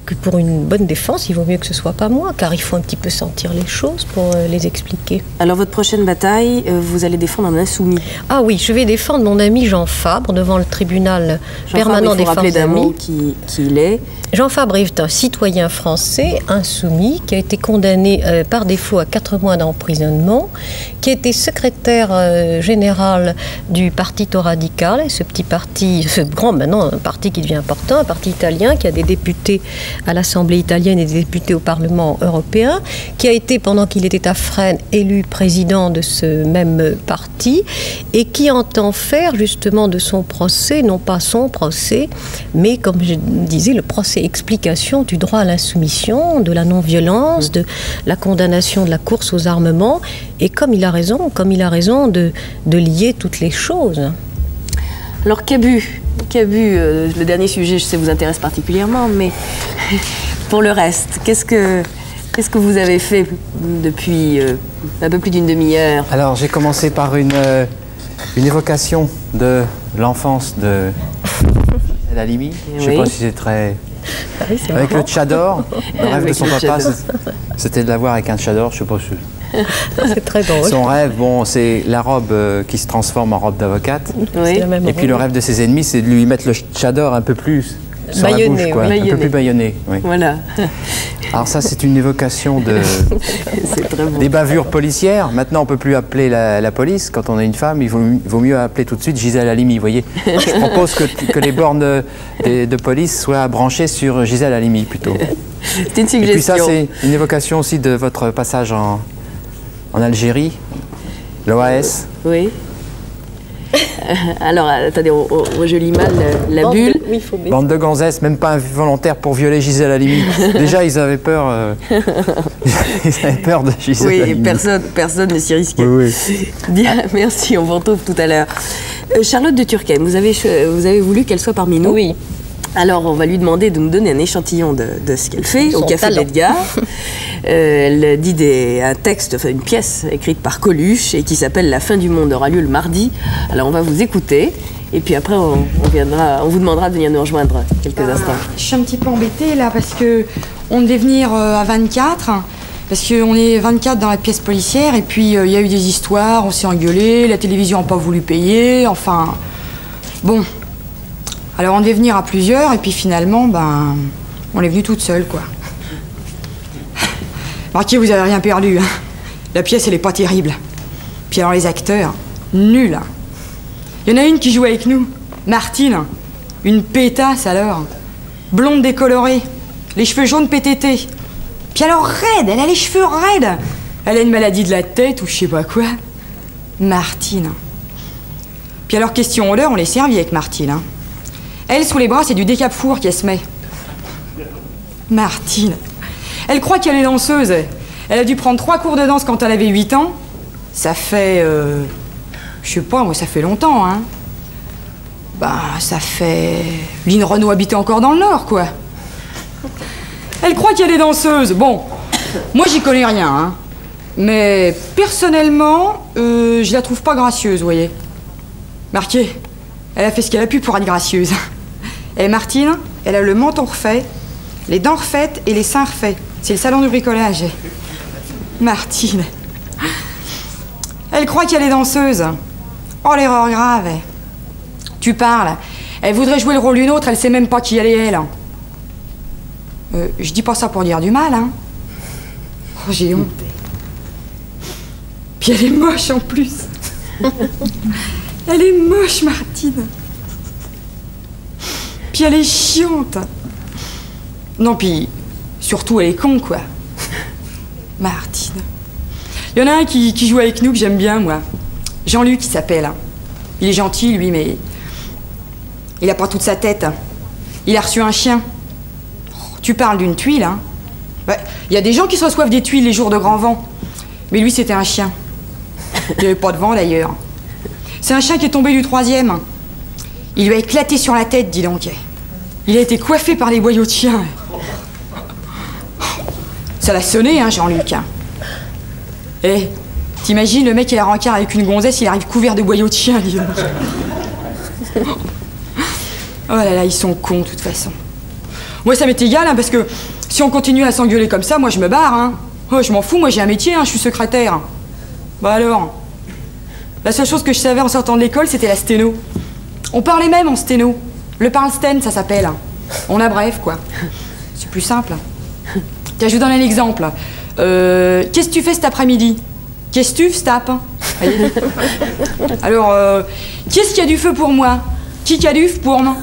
que pour une bonne défense, il vaut mieux que ce soit pas moi, car il faut un petit peu sentir les choses pour les expliquer. Alors, votre prochaine bataille, vous allez défendre un insoumis. Ah oui, je vais défendre mon ami Jean Fabre devant le tribunal permanent des forces amies. Qui il est. Jean Fabre est un citoyen français insoumis qui a été condamné par défaut à 4 mois d'emprisonnement, qui a été secrétaire général du Partito Radical, ce petit parti, ce grand maintenant, un parti qui devient important, un parti italien qui a des députés à l'Assemblée italienne et des députés au Parlement européen, qui a été, pendant qu'il était à Fresnes, élu président de ce même parti, et qui entend faire justement de son procès, non pas son procès, mais comme je disais, le procès explication du droit à l'insoumission, de la non-violence, de la condamnation de la course aux armements, et comme il a raison de lier toutes les choses. Alors Cabu, le dernier sujet, je sais, vous intéresse particulièrement, mais pour le reste, qu'est-ce que vous avez fait depuis un peu plus d'une demi-heure? Alors j'ai commencé par une évocation de l'enfance de Halimi. Je ne sais pas si c'est très... Oui, avec le tchador, le rêve de son papa, c'était de l'avoir avec un tchador, je ne sais pas si... C'est très drôle. Son rêve, c'est la robe qui se transforme en robe d'avocate. Oui. Et puis le rêve de ses ennemis, c'est de lui mettre le tchador un peu plus sur la bouche, quoi. Un peu plus bâillonné. Oui. Voilà. Alors ça, c'est une évocation des bavures policières. Maintenant, on ne peut plus appeler la police. Quand on a une femme, il vaut mieux appeler tout de suite Gisèle Halimi, vous voyez. Je propose que les bornes de police soient branchées sur Gisèle Halimi, plutôt. C'est une suggestion. Et puis ça, c'est une évocation aussi de votre passage en Algérie, l'OAS. Oui. Alors, attendez, on jolie mal la bulle. Bande de gonzesses, même pas involontaire pour violer Gisèle Halimi. Déjà, ils avaient peur. Ils avaient peur de Gisèle Halimi. Oui, personne ne s'y risquait. Oui. Bien, merci, on vous retrouve tout à l'heure. Charlotte de Turckheim, vous avez voulu qu'elle soit parmi nous. Oui. Alors, on va lui demander de nous donner un échantillon de ce qu'elle fait au Café d'Edgar. Elle dit un texte, enfin une pièce écrite par Coluche et qui s'appelle « La fin du monde aura lieu le mardi ». Alors, on va vous écouter et puis après, on vous demandera de venir nous rejoindre quelques instants. Je suis un petit peu embêtée là parce qu'on devait venir à 24. Parce qu'on est 24 dans la pièce policière et puis il y a eu des histoires, on s'est engueulé, la télévision n'a pas voulu payer, enfin... Bon... Alors on devait venir à plusieurs et puis finalement, on est venu toute seule, quoi. Marquez, vous avez rien perdu, hein. La pièce, elle est pas terrible. Puis alors les acteurs, nuls. Il y en a une qui joue avec nous, Martine, une pétasse alors, blonde décolorée, les cheveux jaunes PTT. Puis alors raide, elle a les cheveux raides. Elle a une maladie de la tête ou je sais pas quoi. Martine. Puis alors question odeur, on les servit avec Martine, hein. Elle, sous les bras, c'est du décap-four qu'elle se met. Martine, elle croit qu'elle est danseuse. Elle a dû prendre 3 cours de danse quand elle avait 8 ans. Ça fait... je sais pas, moi, ça fait longtemps, hein. Ben, ça fait... Lynn Renaud habitait encore dans le Nord, quoi. Elle croit qu'elle est danseuse. Bon, moi, j'y connais rien, hein. Mais, personnellement, je la trouve pas gracieuse, vous voyez. Marquez, elle a fait ce qu'elle a pu pour être gracieuse. Et Martine, elle a le menton refait, les dents refaites et les seins refaits. C'est le salon du bricolage. Martine, elle croit qu'elle est danseuse. Oh, l'erreur grave. Tu parles. Elle voudrait jouer le rôle d'une autre, elle sait même pas qui elle est, elle. Je dis pas ça pour dire du mal, hein. Oh, j'ai honte. Puis elle est moche en plus. Elle est moche, Martine. Puis elle est chiante. Non, puis surtout elle est con, quoi. Martine. Il y en a un qui joue avec nous que j'aime bien, moi. Jean-Luc, il s'appelle. Il est gentil, lui, mais il a pas toute sa tête. Il a reçu un chien. Oh, tu parles d'une tuile, hein. Ouais, il y a des gens qui se reçoivent des tuiles les jours de grand vent. Mais lui, c'était un chien. Il n'y avait pas de vent, d'ailleurs. C'est un chien qui est tombé du 3e. Il lui a éclaté sur la tête, dis donc. Il a été coiffé par les boyaux de chien. Ça l'a sonné, hein, Jean-Luc. Eh, t'imagines, le mec, il a rencard avec une gonzesse, il arrive couvert de boyaux de chien, dis donc. Oh là là, ils sont cons, de toute façon. Moi, ça m'est égal, hein, parce que si on continue à s'engueuler comme ça, moi, je me barre, hein. Oh, je m'en fous, moi, j'ai un métier, hein, je suis secrétaire. Bah alors, la seule chose que je savais en sortant de l'école, c'était la sténo. On parlait même en sténo. Le parle-stène, ça s'appelle. On abrève, quoi. C'est plus simple. Tiens, je vous donne un exemple. Qu'est-ce que tu fais cet après-midi? Qu'est-ce que tu fais, tape? Alors, qu'est-ce qu'il y a du feu pour moi? Qui a du feu pour moi?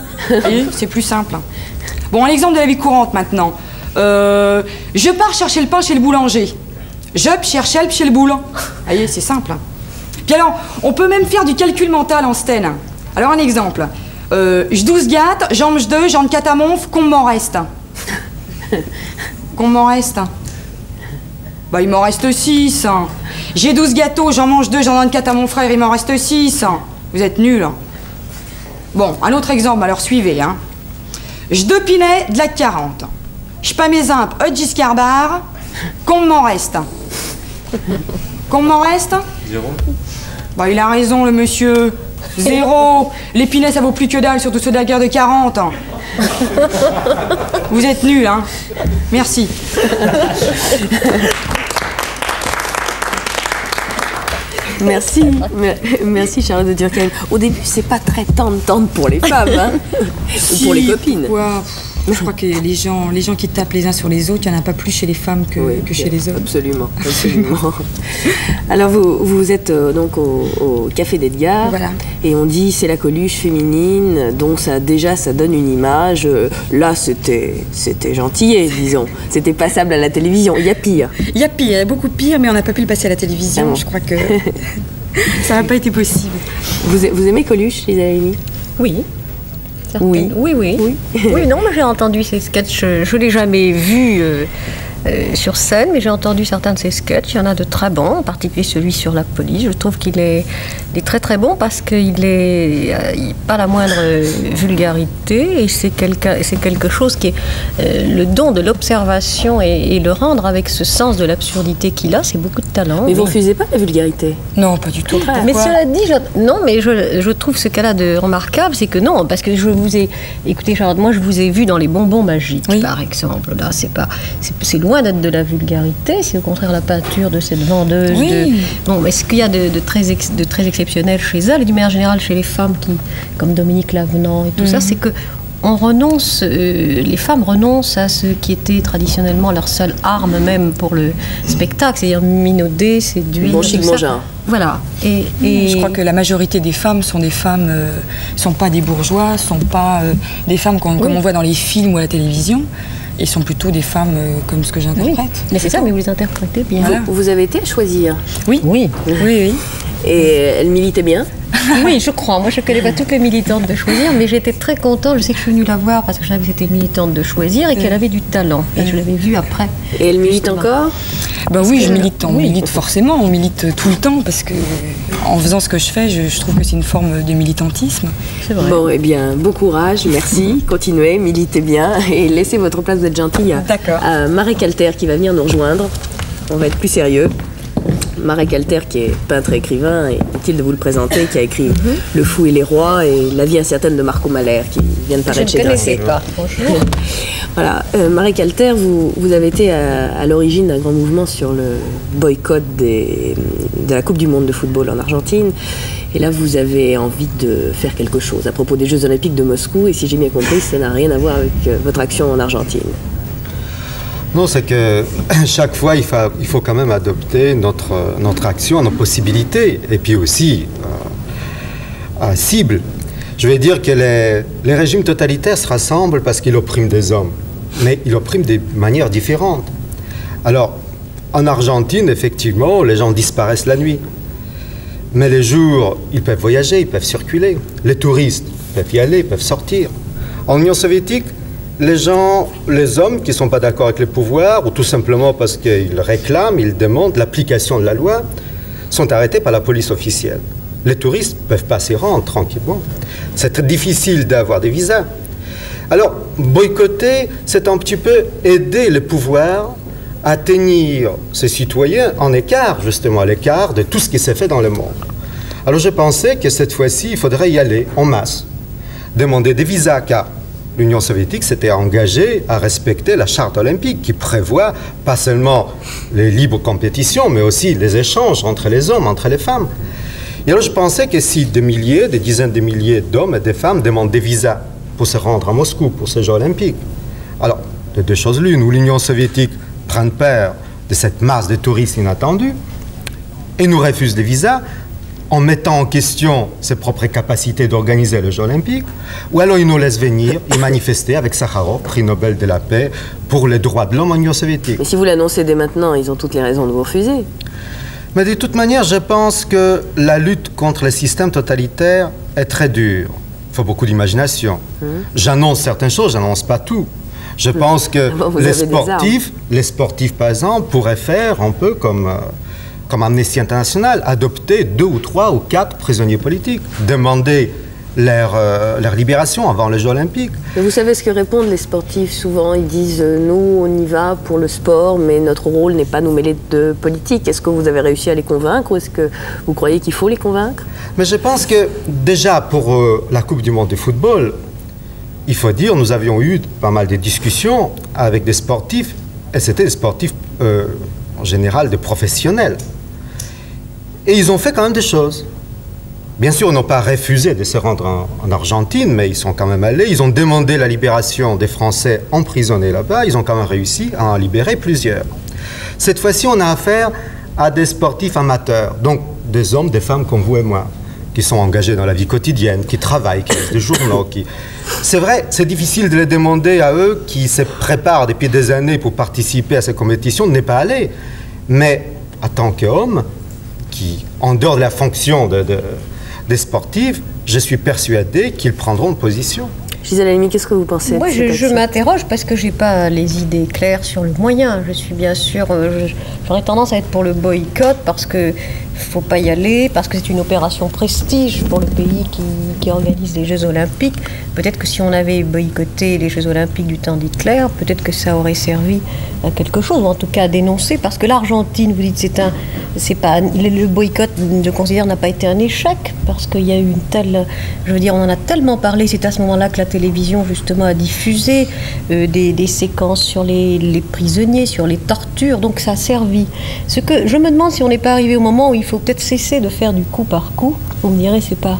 C'est plus simple. Bon, un exemple de la vie courante, maintenant. Je pars chercher le pain chez le boulanger. Je cherche help chez le boule. Voyez, c'est simple. Puis alors, on peut même faire du calcul mental en stène. Alors, un exemple. Je 12 gâtes, j'en mange 2, j'en 4 à monf, qu'on m'en reste. Qu'on m'en reste. Bah, il m'en reste 6. J'ai 12 gâteaux, j'en mange 2, j'en donne 4 à mon frère, il m'en reste 6. Vous êtes nuls. Bon, un autre exemple, alors suivez, hein. Je 2 pinais de la 40. Je pas mes imps, Giscard d'Ar, qu'on m'en reste. Qu'on m'en reste? 0. Bah, il a raison, le monsieur. 0. L'épinay, ça vaut plus que dalle, surtout ceux de la guerre de 40. Vous êtes nuls, hein. Merci. Merci, merci Charlotte de Durkheim. Au début, c'est pas très tendre pour les femmes, hein. Si, pour les copines. Quoi. Je crois que les gens qui tapent les uns sur les autres, il n'y en a pas plus chez les femmes que chez les hommes. Absolument, absolument. Alors vous êtes donc au Café d'Edgar, voilà. Et on dit c'est la Coluche féminine, donc ça donne une image. Là c'était gentil, disons. C'était passable à la télévision. Il y a pire. Il y a beaucoup pire, mais on n'a pas pu le passer à la télévision. Ah bon. Je crois que ça n'a pas été possible. Vous aimez Coluche, Lisa Halimi? Oui. Oui. Oui, non, mais j'ai entendu ces sketchs, je ne l'ai jamais vu sur scène, mais j'ai entendu certains de ses sketchs. Il y en a de très bons, en particulier celui sur la police. Je trouve qu'il est très très bon parce qu'il n'est pas la moindre vulgarité et c'est quelque chose qui est le don de l'observation et le rendre avec ce sens de l'absurdité qu'il a, c'est beaucoup de talent. Mais vous ne refusez pas la vulgarité? Non, pas du tout. Mais cela dit, je trouve ce qu'elle a de remarquable, c'est que non, parce que je vous ai écoutez Charlotte, moi je vous ai vu dans les bonbons magiques, par exemple. Là, c'est loin d'être de la vulgarité, c'est au contraire la peinture de cette vendeuse. Oui. Bon, mais ce qu'il y a de très exceptionnel chez elle, et d'une manière générale chez les femmes comme Dominique Lavenant et tout ça, c'est que les femmes renoncent à ce qui était traditionnellement leur seule arme même pour le spectacle, c'est-à-dire minauder, séduire. Bon chic, bon genre. Voilà. Et je crois que la majorité des femmes sont des femmes, sont pas des bourgeois, sont pas des femmes comme on voit dans les films ou à la télévision. Et sont plutôt des femmes comme ce que j'interprète. Oui. Mais c'est ça, mais vous les interprétez bien. Voilà. Vous avez été à choisir? Oui. Et elle militait bien? Oui, je crois. Moi, je ne connais pas toutes les militantes de Choisir, mais j'étais très contente. Je sais que je suis venue la voir parce que je savais que c'était une militante de Choisir et qu'elle avait du talent. Et je l'avais vue après. Et elle milite encore? Bah oui, je milite. On milite forcément. On milite tout le temps parce que en faisant ce que je fais, je trouve que c'est une forme de militantisme. C'est vrai. Bon, eh bien, bon courage, merci. Continuez, militez bien et laissez votre place, vous êtes gentille, à Marek Alter qui va venir nous rejoindre. On va être plus sérieux. Marek Alter, qui est peintre et écrivain, et utile de vous le présenter, qui a écrit Le Fou et les Rois et La vie incertaine de Marco Mahler, qui vient de paraître chez Grasset. Bonjour. Voilà, Marek Alter, vous avez été à l'origine d'un grand mouvement sur le boycott de la Coupe du Monde de football en Argentine. Et là, vous avez envie de faire quelque chose à propos des Jeux Olympiques de Moscou. Et si j'ai bien compris, ça n'a rien à voir avec votre action en Argentine. Non, c'est que chaque fois, il faut quand même adopter notre action, nos possibilités, et puis aussi cible. Je vais dire que les régimes totalitaires se rassemblent parce qu'ils oppriment des hommes, mais ils oppriment de manières différentes. Alors, en Argentine, effectivement, les gens disparaissent la nuit. Mais les jours, ils peuvent voyager, ils peuvent circuler. Les touristes peuvent y aller, peuvent sortir. En Union soviétique, les hommes qui ne sont pas d'accord avec les pouvoirs, ou tout simplement parce qu'ils réclament, ils demandent l'application de la loi, sont arrêtés par la police officielle. Les touristes ne peuvent pas s'y rendre tranquillement. C'est très difficile d'avoir des visas. Alors, boycotter, c'est un petit peu aider le pouvoir à tenir ses citoyens en écart, justement, à l'écart de tout ce qui s'est fait dans le monde. Alors, je pensais que cette fois-ci, il faudrait y aller en masse, demander des visas, car l'Union soviétique s'était engagée à respecter la charte olympique qui prévoit pas seulement les libres compétitions, mais aussi les échanges entre les hommes, entre les femmes. Et alors je pensais que si des dizaines de milliers d'hommes et de femmes demandent des visas pour se rendre à Moscou, pour ces Jeux olympiques, alors de deux choses l'une, où l'Union soviétique prend peur de cette masse de touristes inattendus et nous refuse des visas, en mettant en question ses propres capacités d'organiser les Jeux olympiques, ou alors il nous laisse venir et manifester avec Sakharov, prix Nobel de la paix, pour les droits de l'homme en Union soviétique. Mais si vous l'annoncez dès maintenant, ils ont toutes les raisons de vous refuser. Mais de toute manière, je pense que la lutte contre les systèmes totalitaires est très dure. Il faut beaucoup d'imagination. J'annonce certaines choses, j'annonce pas tout. Je pense que les sportifs, par exemple, pourraient faire un peu comme Amnesty International, adopter 2 ou 3 ou 4 prisonniers politiques, demander leur libération avant les Jeux olympiques. Mais vous savez ce que répondent les sportifs souvent? Ils disent nous, on y va pour le sport, mais notre rôle n'est pas nous mêler de politique. Est-ce que vous avez réussi à les convaincre ou est-ce que vous croyez qu'il faut les convaincre? Mais je pense que déjà pour la Coupe du Monde de football, il faut dire, nous avions eu pas mal de discussions avec des sportifs, et c'était des sportifs en général des professionnels. Et ils ont fait quand même des choses. Bien sûr, ils n'ont pas refusé de se rendre en Argentine, mais ils sont quand même allés. Ils ont demandé la libération des Français emprisonnés là-bas. Ils ont quand même réussi à en libérer plusieurs. Cette fois-ci, on a affaire à des sportifs amateurs, donc des hommes, des femmes comme vous et moi, qui sont engagés dans la vie quotidienne, qui travaillent, qui lisent des journaux. C'est vrai, c'est difficile de les demander à eux qui se préparent depuis des années pour participer à ces compétitions, de ne pas aller. Mais en tant qu'homme, qui, en dehors de la fonction des sportifs, je suis persuadé qu'ils prendront une position. Gisèle Halimi, qu'est-ce que vous pensez? Moi, je m'interroge parce que je n'ai pas les idées claires sur le moyen. Je suis bien sûr... J'aurais tendance à être pour le boycott parce qu'il ne faut pas y aller, parce que c'est une opération prestige pour le pays qui organise les Jeux Olympiques. Peut-être que si on avait boycotté les Jeux Olympiques du temps d'Hitler, peut-être que ça aurait servi à quelque chose, ou en tout cas à dénoncer, parce que l'Argentine, vous dites, le boycott, je considère, n'a pas été un échec, parce qu'il y a eu une telle... Je veux dire, on en a tellement parlé, c'est à ce moment-là que la télévision, justement, a diffusé des séquences sur les prisonniers, sur les tortures, donc ça a servi. Ce que je me demande si on n'est pas arrivé au moment où il faut peut-être cesser de faire du coup par coup. Vous me direz, c'est pas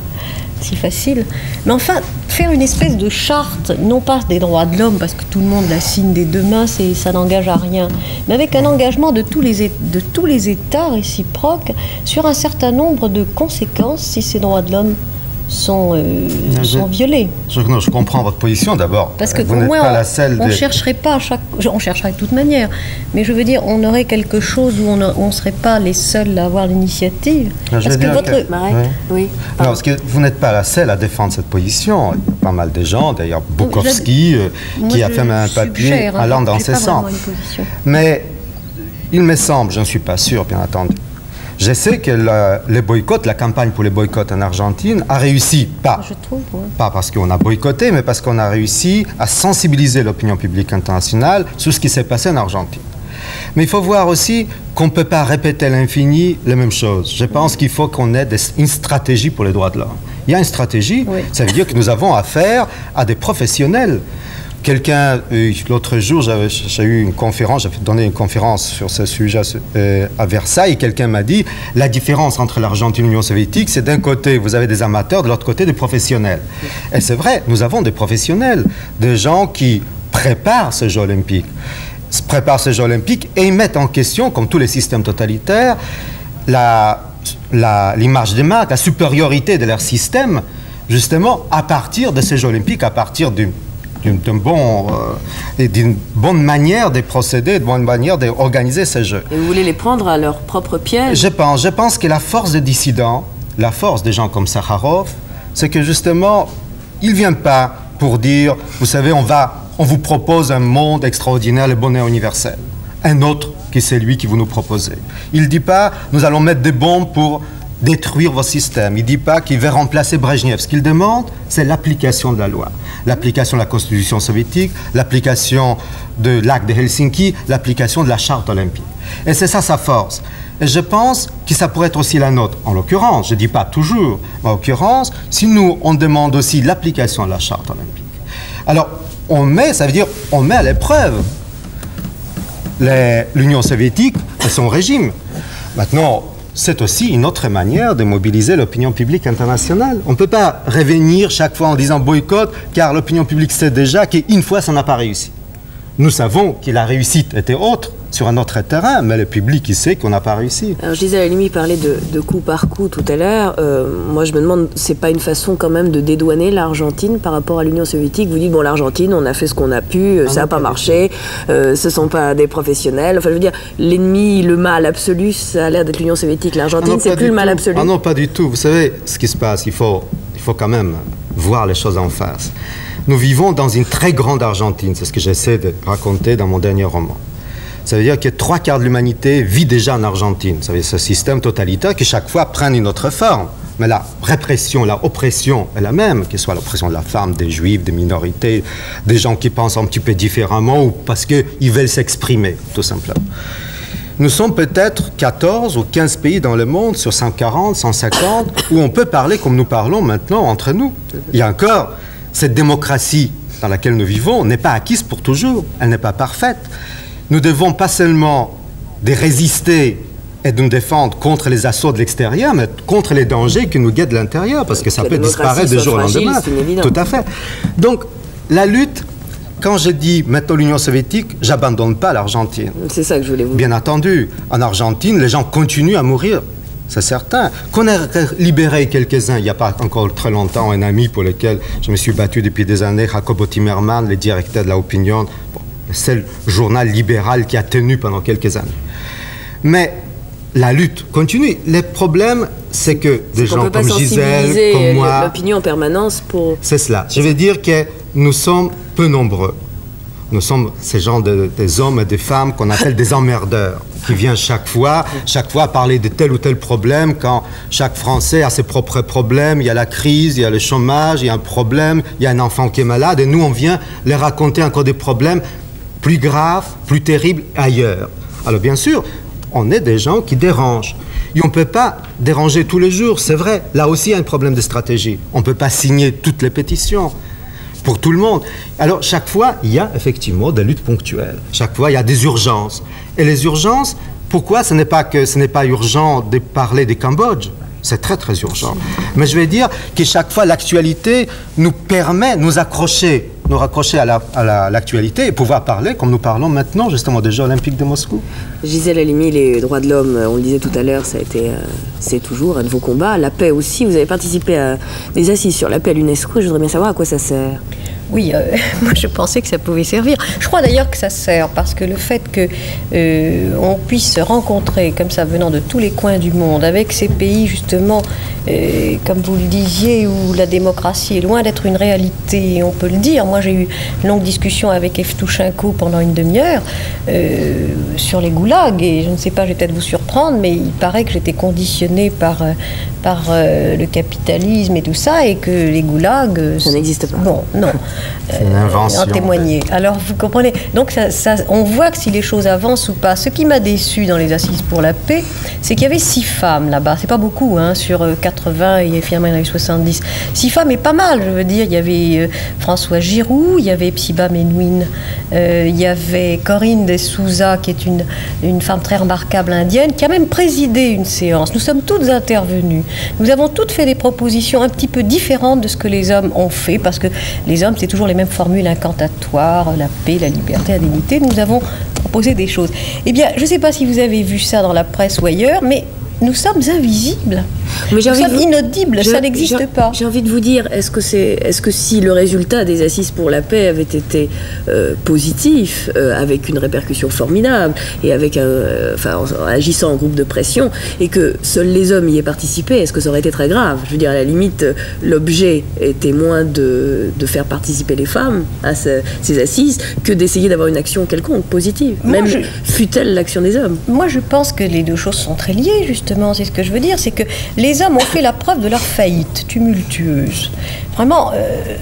si facile. Mais enfin, faire une espèce de charte, non pas des droits de l'homme, parce que tout le monde la signe des 2 mains, ça n'engage à rien, mais avec un engagement de tous les États réciproques sur un certain nombre de conséquences si ces droits de l'homme sont violées. Je comprends votre position d'abord. Parce que vous n'êtes pas la seule. On ne chercherait pas on chercherait de toute manière. Mais je veux dire, on aurait quelque chose où on ne serait pas les seuls à avoir l'initiative. Parce que oui. Non, parce que vous n'êtes pas la seule à défendre cette position. Il y a pas mal de gens, d'ailleurs Bukowski, qui a fait un papier allant dans ce sens. Mais il me semble, je ne suis pas sûr, bien entendu. Je sais que les boycotts, la campagne pour les boycotts en Argentine a réussi, pas parce qu'on a boycotté, mais parce qu'on a réussi à sensibiliser l'opinion publique internationale sur ce qui s'est passé en Argentine. Mais il faut voir aussi qu'on ne peut pas répéter à l'infini les mêmes choses. Je pense qu'il faut qu'on ait une stratégie pour les droits de l'homme. Il y a une stratégie, ça veut dire que nous avons affaire à des professionnels. Quelqu'un, l'autre jour, j'ai eu une conférence, j'ai donné une conférence sur ce sujet à Versailles, et quelqu'un m'a dit, la différence entre l'Argentine et l'Union soviétique, c'est d'un côté, vous avez des amateurs, de l'autre côté, des professionnels. Et c'est vrai, nous avons des professionnels, des gens qui préparent ces Jeux olympiques, et ils mettent en question, comme tous les systèmes totalitaires, l'image des marques, la supériorité de leur système, justement, à partir de ces Jeux olympiques, à partir d'une bonne manière de procéder, d'une bonne manière d'organiser ces Jeux. Et vous voulez les prendre à leur propre piège? Je pense que la force des dissidents, la force des gens comme Sakharov, c'est que justement, ils ne viennent pas pour dire, vous savez, on vous propose un monde extraordinaire, le bonheur universel. Un autre que celui que vous nous proposez. Il ne dit pas, nous allons mettre des bombes pour détruire vos systèmes. Il ne dit pas qu'il va remplacer Brejnev. Ce qu'il demande, c'est l'application de la loi. L'application de la Constitution soviétique, l'application de l'acte de Helsinki, l'application de la Charte olympique. Et c'est ça sa force. Et je pense que ça pourrait être aussi la nôtre. En l'occurrence, je ne dis pas toujours, mais en l'occurrence, si nous, on demande aussi l'application de la Charte olympique. Alors, ça veut dire, on met à l'épreuve l'Union soviétique et son régime. Maintenant, c'est aussi une autre manière de mobiliser l'opinion publique internationale. On ne peut pas revenir chaque fois en disant boycott, car l'opinion publique sait déjà qu'une fois, ça n'a pas réussi. Nous savons que la réussite était autre sur un autre terrain, mais le public, il sait qu'on n'a pas réussi. Alors, Gisèle Halimi parlait de coup par coup tout à l'heure. Moi, je me demande, c'est pas une façon quand même de dédouaner l'Argentine par rapport à l'Union soviétique? Vous dites, bon, l'Argentine, on a fait ce qu'on a pu, ça n'a pas marché, ce sont pas des professionnels. Enfin, je veux dire, l'ennemi, le mal absolu, ça a l'air d'être l'Union soviétique. L'Argentine, c'est plus le mal absolu. Ah non, pas du tout. Vous savez, ce qui se passe, il faut quand même voir les choses en face. Nous vivons dans une très grande Argentine, c'est ce que j'essaie de raconter dans mon dernier roman. Ça veut dire que 3/4 de l'humanité vit déjà en Argentine. Ça veut dire ce système totalitaire qui chaque fois prend une autre forme. Mais la répression, la oppression est la même, que ce soit l'oppression de la femme, des juifs, des minorités, des gens qui pensent un petit peu différemment ou parce qu'ils veulent s'exprimer, tout simplement. Nous sommes peut-être 14 ou 15 pays dans le monde, sur 140, 150, où on peut parler comme nous parlons maintenant entre nous. Il y a encore cette démocratie dans laquelle nous vivons n'est pas acquise pour toujours, elle n'est pas parfaite. Nous devons pas seulement résister et de nous défendre contre les assauts de l'extérieur, mais contre les dangers qui nous guettent de l'intérieur, parce que ça peut disparaître du jour au lendemain. Tout à fait. Donc, la lutte, quand je dis maintenant l'Union soviétique, j'abandonne pas l'Argentine. C'est ça que je voulais vous dire. Bien entendu, en Argentine, les gens continuent à mourir. C'est certain. Qu'on ait libéré quelques-uns, il n'y a pas encore très longtemps, un ami pour lequel je me suis battu depuis des années, Jacobo Timerman, le directeur de la Opinion, le seul journal libéral qui a tenu pendant quelques années. Mais la lutte continue. Le problème, c'est que des gens comme Gisèle, comme moi... l'opinion en permanence pour... C'est cela. Je veux dire que nous sommes peu nombreux. Nous sommes ces gens des hommes et des femmes qu'on appelle des emmerdeurs, qui viennent chaque fois parler de tel ou tel problème, quand chaque Français a ses propres problèmes, il y a la crise, il y a le chômage, il y a un problème, il y a un enfant qui est malade, et nous on vient leur raconter encore des problèmes plus graves, plus terribles ailleurs. Alors bien sûr, on est des gens qui dérangent. Et on ne peut pas déranger tous les jours, c'est vrai. Là aussi, il y a un problème de stratégie. On ne peut pas signer toutes les pétitions pour tout le monde. Alors, chaque fois, il y a effectivement des luttes ponctuelles. Chaque fois, il y a des urgences. Et les urgences, pourquoi ce n'est pas urgent de parler du Cambodge? C'est très, très urgent. Mais je vais dire que chaque fois, l'actualité nous permet de nous accrocher nous raccrocher à l'actualité et pouvoir parler, comme nous parlons maintenant, justement, des Jeux Olympiques de Moscou. Gisèle Halimi, les droits de l'homme, on le disait tout à l'heure, ça a été, c'est toujours un de vos combats. La paix aussi, vous avez participé à des assises sur la paix à l'UNESCO. Je voudrais bien savoir à quoi ça sert. Oui, moi je pensais que ça pouvait servir. Je crois d'ailleurs que ça sert parce que le fait que on puisse se rencontrer comme ça venant de tous les coins du monde avec ces pays justement, comme vous le disiez, où la démocratie est loin d'être une réalité, on peut le dire. Moi j'ai eu une longue discussion avec Evtushenko pendant une demi-heure sur les goulags et je ne sais pas, je vais peut-être vous surprendre, mais il paraît que j'étais conditionnée par le capitalisme et tout ça et que les goulags... Ça n'existe pas. Bon, non. C'est une invention. En témoigner. Alors, vous comprenez. Donc, on voit que si les choses avancent ou pas. Ce qui m'a déçu dans les assises pour la paix, c'est qu'il y avait 6 femmes là-bas. C'est pas beaucoup, hein, sur 80 et finalement il y en a eu 70. 6 femmes est pas mal, je veux dire. Il y avait François Giroud, il y avait Psiba Menouine, il y avait Corinne de Souza, qui est une femme très remarquable indienne, qui a même présidé une séance. Nous sommes toutes intervenues. Nous avons toutes fait des propositions un petit peu différentes de ce que les hommes ont fait, parce que les hommes, c'est toujours les mêmes formules incantatoires, la paix, la liberté, la dignité. Nous avons proposé des choses. Eh bien, je ne sais pas si vous avez vu ça dans la presse ou ailleurs, mais nous sommes invisibles. Mais nous sommes inaudibles, ça n'existe pas. J'ai envie de vous dire, est-ce que si le résultat des assises pour la paix avait été positif, avec une répercussion formidable, et avec en agissant en groupe de pression, et que seuls les hommes y aient participé, est-ce que ça aurait été très grave? Je veux dire, à la limite, l'objet était moins de faire participer les femmes à ces assises que d'essayer d'avoir une action quelconque, positive, même fût-elle l'action des hommes. Moi, je pense que les deux choses sont très liées, justement. C'est ce que je veux dire, c'est que les hommes ont fait la preuve de leur faillite tumultueuse. Vraiment,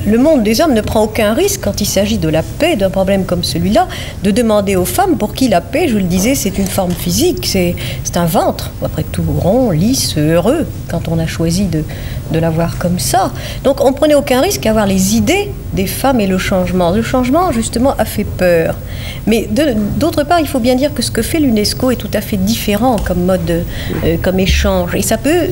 le monde des hommes ne prend aucun risque quand il s'agit de la paix, d'un problème comme celui-là, de demander aux femmes pour qui la paix, je le disais, c'est une forme physique, c'est un ventre, après tout rond, lisse, heureux, quand on a choisi de l'avoir comme ça. Donc on prenait aucun risque à avoir les idées des femmes et le changement. Le changement, justement, a fait peur. Mais d'autre part, il faut bien dire que ce que fait l'UNESCO est tout à fait différent comme mode, comme échange. Et ça peut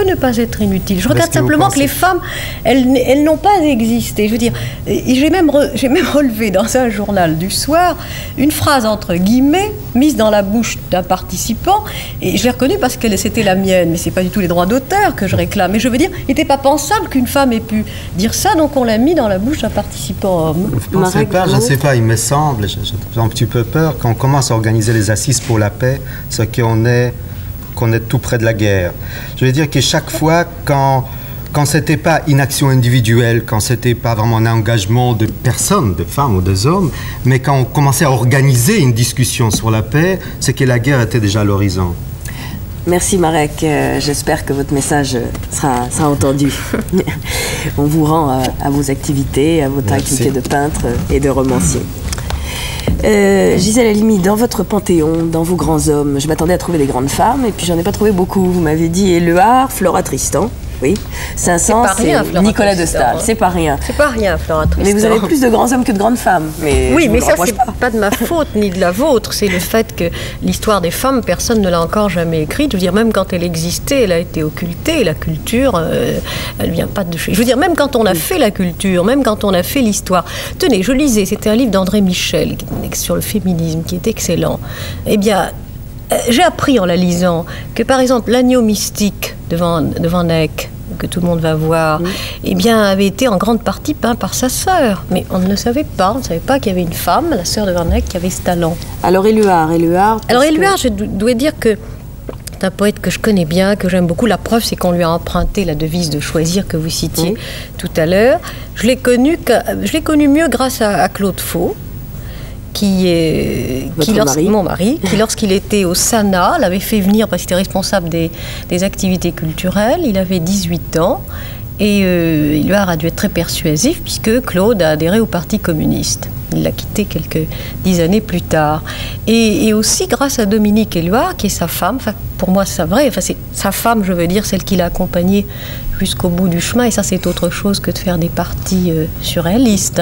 ne pas être inutile. Je regarde simplement que les femmes, elles n'ont pas existé. Je veux dire, j'ai même relevé dans un journal du soir une phrase entre guillemets mise dans la bouche d'un participant, et je l'ai reconnue parce que c'était la mienne, mais c'est pas du tout les droits d'auteur que je réclame. Mais je veux dire, il n'était pas pensable qu'une femme ait pu dire ça, donc on l'a mis dans la bouche d'un participant homme. Je ne sais pas, il me semble, j'ai un petit peu peur, quand on commence à organiser les assises pour la paix, c'est qu'on est tout près de la guerre. Je veux dire que chaque fois, quand c'était pas une action individuelle, quand c'était pas vraiment un engagement de personnes, de femmes ou des hommes, mais quand on commençait à organiser une discussion sur la paix, c'est que la guerre était déjà à l'horizon. Merci Marek, j'espère que votre message sera entendu. On vous rend à vos activités, à votre activité de peintre et de romancier. Gisèle Halimi, dans votre panthéon, dans vos grands hommes, je m'attendais à trouver des grandes femmes, et puis j'en ai pas trouvé beaucoup. Vous m'avez dit Éluard, Flora Tristan, oui. Saint-Saëns, c'est Nicolas de Staël. C'est pas rien. C'est pas rien, Flora Tristan. Mais vous avez plus de grands hommes que de grandes femmes. Oui, mais ça, c'est pas de ma faute ni de la vôtre. C'est le fait que l'histoire des femmes, personne ne l'a encore jamais écrite. Je veux dire, même quand elle existait, elle a été occultée. La culture, elle vient pas de chez. Je veux dire, même quand on a fait la culture, même quand on a fait l'histoire. Tenez, je lisais, c'était un livre d'André Michel sur le féminisme qui est excellent. Eh bien, j'ai appris en la lisant que, par exemple, l'agneau mystique de Van Eyck, que tout le monde va voir, eh bien, avait été en grande partie peint par sa sœur. Mais on ne le savait pas. On ne savait pas qu'il y avait une femme, la sœur de Van Eyck, qui avait ce talent. Alors Éluard, je dois dire que c'est un poète que je connais bien, que j'aime beaucoup. La preuve, c'est qu'on lui a emprunté la devise de choisir que vous citiez tout à l'heure. Je l'ai connu mieux grâce à Claude Faux, mon mari, qui lorsqu'il était au SANA, l'avait fait venir parce qu'il était responsable des activités culturelles. Il avait 18 ans et Éluard a dû être très persuasif puisque Claude a adhéré au Parti communiste. Il l'a quitté quelques 10 années plus tard. Et aussi grâce à Dominique Éluard, qui est sa femme, pour moi c'est vrai, c'est sa femme, je veux dire, celle qui l'a accompagnée jusqu'au bout du chemin, et ça c'est autre chose que de faire des parties surréalistes.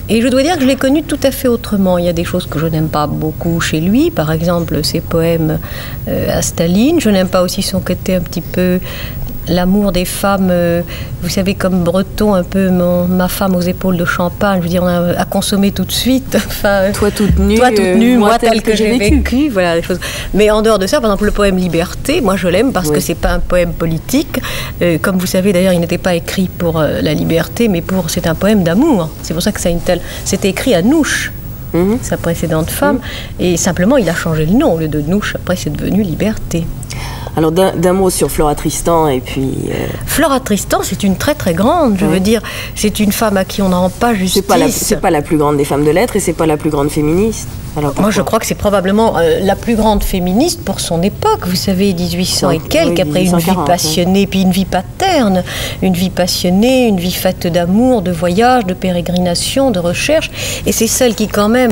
Et je dois dire que je l'ai connu tout à fait autrement. Il y a des choses que je n'aime pas beaucoup chez lui, par exemple ses poèmes à Staline. Je n'aime pas aussi son côté un petit peu l'amour des femmes, vous savez, comme breton, un peu ma femme aux épaules de champagne, je veux dire, on a à consommer tout de suite. Enfin, toi toute nue, moi telle que j'ai vécu. Voilà, des choses. Mais en dehors de ça, par exemple, le poème Liberté, moi je l'aime parce que c'est pas un poème politique. Comme vous savez, d'ailleurs, il n'était pas écrit pour la liberté, mais c'est un poème d'amour. C'est pour ça que ça a une telle... C'était écrit à Nouche. Sa précédente femme, et simplement il a changé le nom. Au lieu de Nouche, après c'est devenu Liberté. Alors d'un mot sur Flora Tristan et puis... Flora Tristan, c'est une très très grande, je veux dire, c'est une femme à qui on ne rend pas justice. C'est pas la plus grande des femmes de lettres et c'est pas la plus grande féministe. Alors, moi je crois que c'est probablement la plus grande féministe pour son époque, vous savez, 1800 et quelques, après une vie passionnée, puis une vie paterne, une vie passionnée, une vie faite d'amour, de voyage, de pérégrination, de recherche, et c'est celle qui quand même,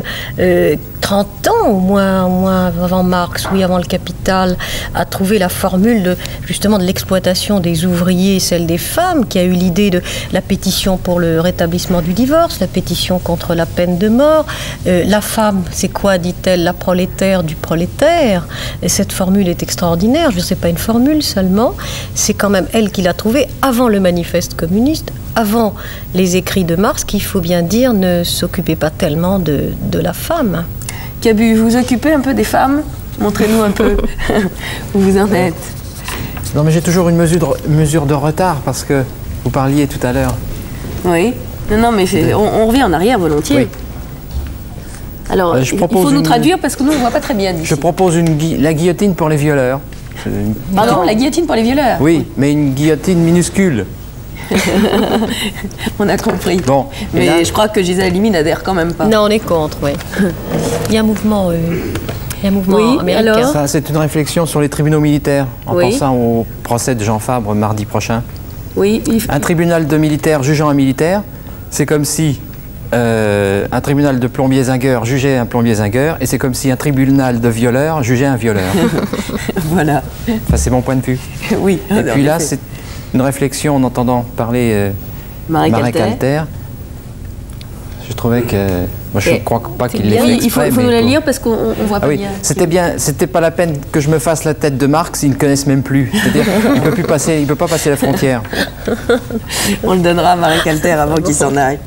30 ans au moins avant Marx, oui, avant le Capital, a trouvé la formule justement de l'exploitation des ouvriers et celle des femmes, qui a eu l'idée de la pétition pour le rétablissement du divorce, la pétition contre la peine de mort, la femme, c'est quoi, dit-elle, la prolétaire du prolétaire. Et cette formule est extraordinaire. Je ne sais pas une formule seulement. C'est quand même elle qui l'a trouvée avant le manifeste communiste, avant les écrits de Marx, qui, il faut bien dire, ne s'occupaient pas tellement de la femme. Cabu, vous vous occupez un peu des femmes? Montrez-nous un peu où vous en êtes. Non, mais j'ai toujours une mesure de retard, parce que vous parliez tout à l'heure. Oui. Non, mais on revient en arrière volontiers. Oui. Alors, il faut nous traduire parce que nous, on ne voit pas très bien d'ici. Je propose la guillotine pour les violeurs. Pardon, la guillotine pour les violeurs? Oui, mais une guillotine minuscule. On a compris. Bon, mais là, je crois que Gisèle Halimi n'adhère quand même pas. Non, on est contre, oui. Il y a un mouvement... américain. Alors ça, c'est une réflexion sur les tribunaux militaires, en pensant au procès de Jean Fabre mardi prochain. Oui. Un tribunal de militaires jugeant un militaire, c'est comme si un tribunal de plombier zingueur jugeait un plombier zingueur, et c'est comme si un tribunal de violeurs jugeait un violeur. Voilà. Enfin, c'est mon point de vue. Oui. Et puis là, c'est une réflexion en entendant parler Marécalter. Je trouvais que... Moi, je ne crois pas qu'il l'ait fait exprès. Il faut nous la lire parce qu'on ne voit pas bien. C'était bien. C'était pas la peine que je me fasse la tête de Marx, ils ne connaissent même plus. C'est-à-dire qu'il ne peut pas passer la frontière. On le donnera à Marécalter avant qu'il s'en aille.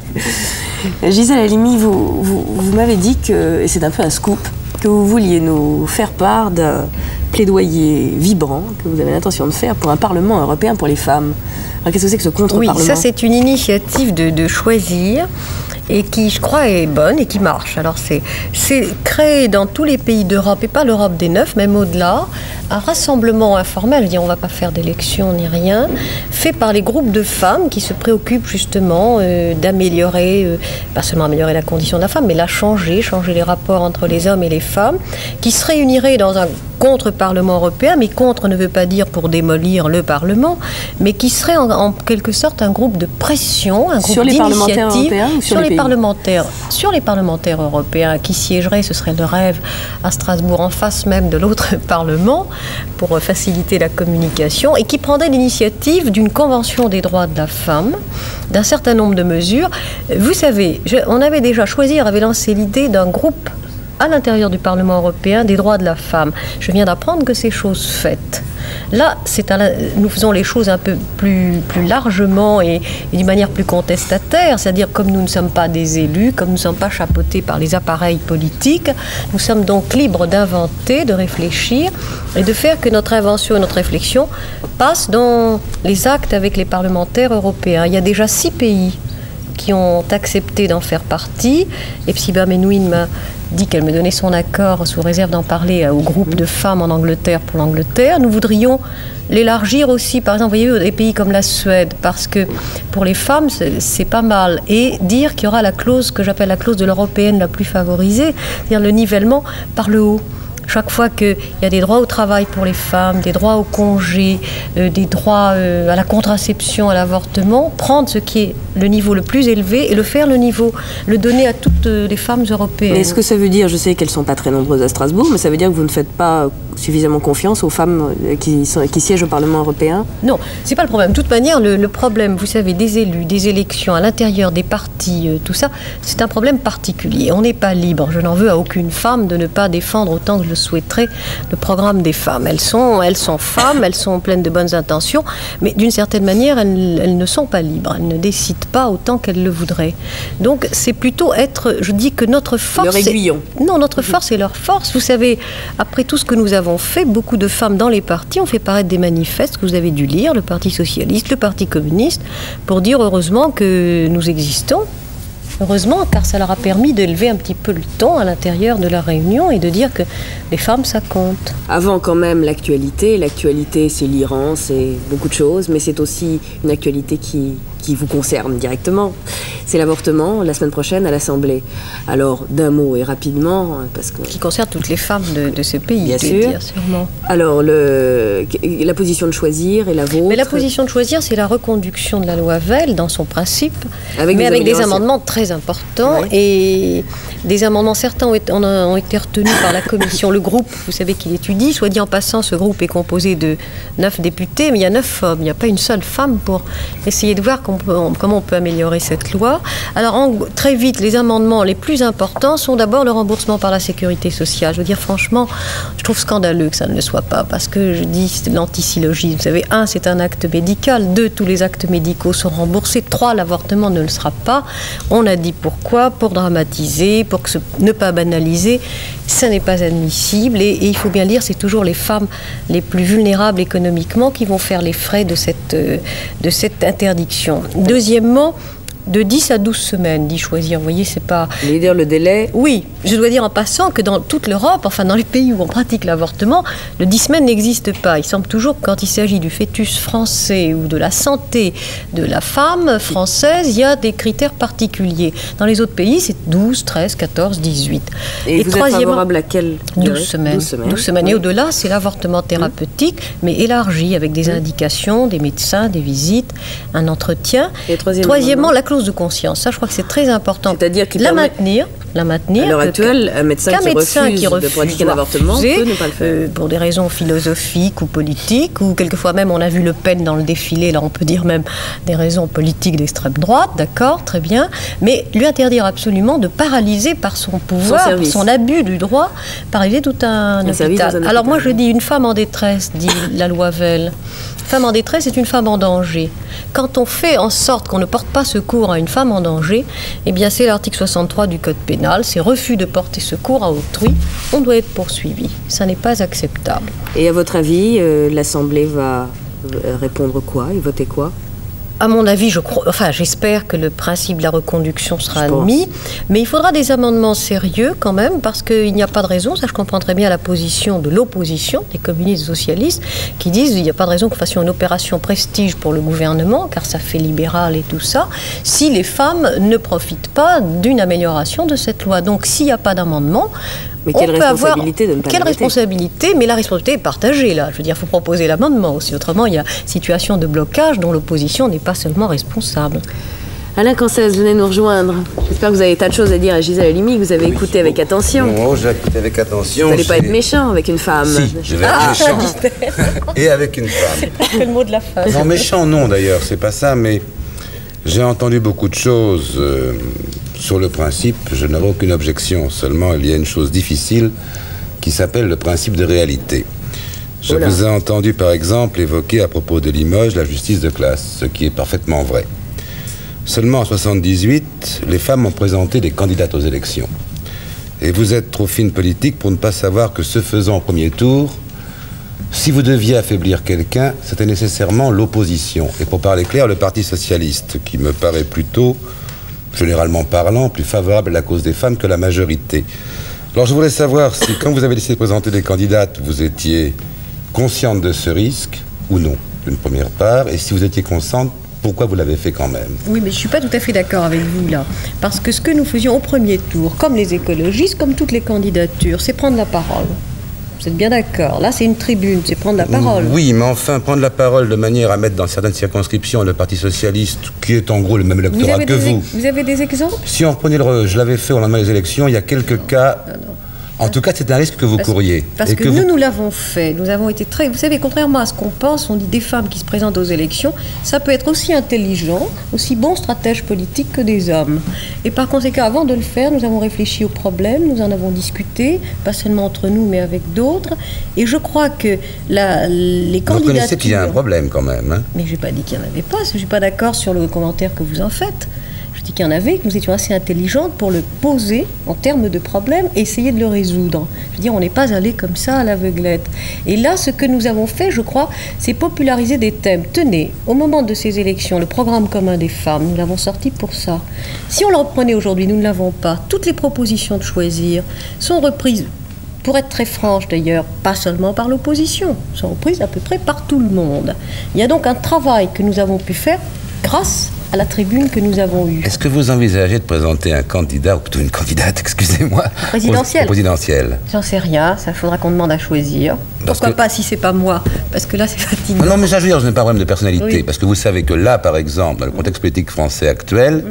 Gisèle Halimi, vous m'avez dit que, et c'est un peu un scoop, que vous vouliez nous faire part d'un plaidoyer vibrant que vous avez l'intention de faire pour un Parlement européen pour les femmes. Alors, qu'est-ce que c'est que ce contre-parlement? Oui, ça c'est une initiative de choisir, et qui, je crois, est bonne et qui marche. Alors, c'est créé dans tous les pays d'Europe, et pas l'Europe des 9, même au-delà, un rassemblement informel, je veux dire, on ne va pas faire d'élection ni rien, fait par les groupes de femmes qui se préoccupent justement d'améliorer, pas seulement améliorer la condition de la femme, mais la changer les rapports entre les hommes et les femmes, qui se réuniraient dans un contre-Parlement européen, mais contre ne veut pas dire pour démolir le Parlement, mais qui serait en quelque sorte un groupe de pression, un groupe d'initiative sur les parlementaires européens qui siégeraient, ce serait le rêve, à Strasbourg, en face même de l'autre Parlement, pour faciliter la communication, et qui prendrait l'initiative d'une convention des droits de la femme, d'un certain nombre de mesures. Vous savez, on avait déjà choisi, on avait lancé l'idée d'un groupe à l'intérieur du Parlement européen des droits de la femme. Je viens d'apprendre que c'est chose faite. Là, nous faisons les choses un peu plus largement et d'une manière plus contestataire, c'est-à-dire comme nous ne sommes pas des élus, comme nous ne sommes pas chapeautés par les appareils politiques, nous sommes donc libres d'inventer, de réfléchir et de faire que notre invention et notre réflexion passent dans les actes avec les parlementaires européens. Il y a déjà 6 pays qui ont accepté d'en faire partie, et Psiba Menouin m'a dit qu'elle me donnait son accord sous réserve d'en parler au groupe de femmes en Angleterre pour l'Angleterre. Nous voudrions l'élargir aussi, par exemple, vous voyez, des pays comme la Suède, parce que pour les femmes, c'est pas mal. Et dire qu'il y aura la clause que j'appelle la clause de l'européenne la plus favorisée, c'est-à-dire le nivellement par le haut. Chaque fois qu'il y a des droits au travail pour les femmes, des droits au congé, des droits à la contraception, à l'avortement, prendre ce qui est le niveau le plus élevé et le donner à toutes les femmes européennes. Mais est-ce que ça veut dire, je sais qu'elles ne sont pas très nombreuses à Strasbourg, mais ça veut dire que vous ne faites pas suffisamment confiance aux femmes qui siègent au Parlement européen? Non, c'est pas le problème. De toute manière, le problème, vous savez, des élus, des élections à l'intérieur des partis, tout ça, c'est un problème particulier. On n'est pas libre. Je n'en veux à aucune femme de ne pas défendre autant que je le souhaiterais le programme des femmes. Elles sont femmes, elles sont pleines de bonnes intentions, mais d'une certaine manière, elles ne sont pas libres. Elles ne décident pas autant qu'elles le voudraient. Donc, c'est plutôt être, je dis que notre force... Leur aiguillon. Non, notre force est leur force. Vous savez, après tout ce que nous avons fait, beaucoup de femmes dans les partis ont fait paraître des manifestes que vous avez dû lire, le Parti socialiste, le Parti communiste, pour dire heureusement que nous existons. Heureusement, car ça leur a permis d'élever un petit peu le ton à l'intérieur de la réunion et de dire que les femmes, ça compte. Avant quand même l'actualité. L'actualité, c'est l'Iran, c'est beaucoup de choses, mais c'est aussi une actualité qui vous concerne directement. C'est l'avortement, la semaine prochaine, à l'Assemblée. Alors, d'un mot et rapidement, parce que... Qui concerne toutes les femmes de ce pays, bien sûr. Dire, sûrement. Alors, la position de choisir et la vôtre? Mais la position de choisir, c'est la reconduction de la loi Veil dans son principe, mais avec des amendements très importants. Oui. Et des amendements, certains ont été retenus par la commission. Le groupe, vous savez qu'il étudie, soit dit en passant, ce groupe est composé de 9 députés, mais il y a 9 hommes. Il n'y a pas une seule femme pour essayer de voir comment on peut améliorer cette loi. Alors, très vite, les amendements les plus importants sont d'abord le remboursement par la sécurité sociale. Je veux dire, franchement, je trouve scandaleux que ça ne le soit pas, parce que je dis, c'est l'antisyllogisme. Vous savez, 1, c'est un acte médical. 2, tous les actes médicaux sont remboursés. 3, l'avortement ne le sera pas. On a dit pourquoi? Pour dramatiser, pour ne pas banaliser. Ça n'est pas admissible. Et il faut bien dire, c'est toujours les femmes les plus vulnérables économiquement qui vont faire les frais de cette interdiction. Deuxièmement, de 10 à 12 semaines, dit choisir. Vous voyez, c'est pas... Vous voulez dire le délai? Oui, je dois dire en passant que dans toute l'Europe, enfin dans les pays où on pratique l'avortement, le 10 semaines n'existe pas. Il semble toujours que quand il s'agit du fœtus français ou de la santé de la femme française, il y a des critères particuliers. Dans les autres pays, c'est 12, 13, 14, 18. Et vous êtes favorable à quelle durée? 12 semaines. 12 semaines. Oui. Et au-delà, c'est l'avortement thérapeutique, mais élargi avec des indications, des médecins, des visites, un entretien. Et troisièmement, la clause de conscience. Ça, je crois que c'est très important. C'est-à-dire qu'il maintenir. À l'heure actuelle, un médecin qui refuse de pratiquer un avortement peut ne pas le faire. Pour des raisons philosophiques ou politiques, ou quelquefois même, on a vu Le Pen dans le défilé, là on peut dire même des raisons politiques d'extrême droite, d'accord, très bien, mais lui interdire absolument de paralyser par son pouvoir, par son abus du droit, paralyser tout un hôpital. Alors moi je dis, une femme en détresse, dit la loi Veil. Femme en détresse est une femme en danger. Quand on fait en sorte qu'on ne porte pas secours à une femme en danger, eh bien c'est l'article 63 du Code pénal, c'est refus de porter secours à autrui, on doit être poursuivi. Ça n'est pas acceptable. Et à votre avis, l'Assemblée va répondre quoi et voter quoi? À mon avis, j'espère que le principe de la reconduction sera admis, mais il faudra des amendements sérieux quand même, parce qu'il n'y a pas de raison, ça je comprends très bien la position de l'opposition, des communistes et socialistes, qui disent qu'il n'y a pas de raison que nous fassions une opération prestige pour le gouvernement, car ça fait libéral et tout ça, si les femmes ne profitent pas d'une amélioration de cette loi. Donc s'il n'y a pas d'amendement, mais quelle responsabilité de ne pas Quelle responsabilité? Mais la responsabilité est partagée, là. Je veux dire, il faut proposer l'amendement aussi. Autrement, il y a situation de blocage dont l'opposition n'est pas seulement responsable. Alain Cancès, venez nous rejoindre. J'espère que vous avez tas de choses à dire à Gisèle Halimi, que vous avez écouté avec attention. Non, j'ai écouté avec attention. Vous n'allez pas être méchant avec une femme. Si, je vais être méchant. Et avec une femme. C'est le mot de la phrase. Non, méchant, non, d'ailleurs, c'est pas ça, mais j'ai entendu beaucoup de choses. Sur le principe, je n'aurai aucune objection. Seulement, il y a une chose difficile qui s'appelle le principe de réalité. Je vous ai entendu, par exemple, évoquer à propos de Limoges la justice de classe, ce qui est parfaitement vrai. Seulement en 1978, les femmes ont présenté des candidates aux élections. Et vous êtes trop fine politique pour ne pas savoir que ce faisant au premier tour, si vous deviez affaiblir quelqu'un, c'était nécessairement l'opposition. Et pour parler clair, le Parti socialiste, qui me paraît plutôt, généralement parlant, plus favorable à la cause des femmes que la majorité. Alors je voulais savoir si, quand vous avez décidé de présenter des candidates, vous étiez consciente de ce risque ou non, d'une première part, et si vous étiez consciente, pourquoi vous l'avez fait quand même? Oui, mais je ne suis pas tout à fait d'accord avec vous là. Parce que ce que nous faisions au premier tour, comme les écologistes, comme toutes les candidatures, c'est prendre la parole. Vous êtes bien d'accord? Là, c'est une tribune, c'est prendre la parole. Oui, mais enfin, prendre la parole de manière à mettre dans certaines circonscriptions le Parti socialiste, qui est en gros le même électorat que vous. Vous avez des exemples? Si on reprenait je l'avais fait au lendemain des élections, il y a quelques cas En tout cas, c'est un risque que vous couriez. Parce que nous l'avons fait. Nous avons été très... Vous savez, contrairement à ce qu'on pense, on dit des femmes qui se présentent aux élections, ça peut être aussi intelligent, aussi bon stratège politique que des hommes. Et par conséquent, avant de le faire, nous avons réfléchi au problème, nous en avons discuté, pas seulement entre nous, mais avec d'autres. Et je crois que les candidatures... Vous reconnaissez qu'il y a un problème quand même. Hein? Mais je n'ai pas dit qu'il n'y en avait pas, je ne suis pas d'accord sur le commentaire que vous en faites. Je dis qu'il y en avait, que nous étions assez intelligentes pour le poser en termes de problème et essayer de le résoudre. Je veux dire, on n'est pas allé comme ça à l'aveuglette. Et là, ce que nous avons fait, je crois, c'est populariser des thèmes. Tenez, au moment de ces élections, le programme commun des femmes, nous l'avons sorti pour ça. Si on le reprenait aujourd'hui, nous ne l'avons pas. Toutes les propositions de choisir sont reprises, pour être très franche d'ailleurs, pas seulement par l'opposition, sont reprises à peu près par tout le monde. Il y a donc un travail que nous avons pu faire grâce à la tribune que nous avons eue. Est-ce que vous envisagez de présenter un candidat, ou plutôt une candidate, excusez-moi, présidentielle? Au présidentiel. J'en sais rien, ça faudra qu'on demande à choisir. Pourquoi pas si c'est pas moi? Parce que là, c'est fatigant. Non, mais ça, je veux dire, je n'ai pas un problème de personnalité. Oui. Parce que vous savez que là, par exemple, dans le contexte politique français actuel,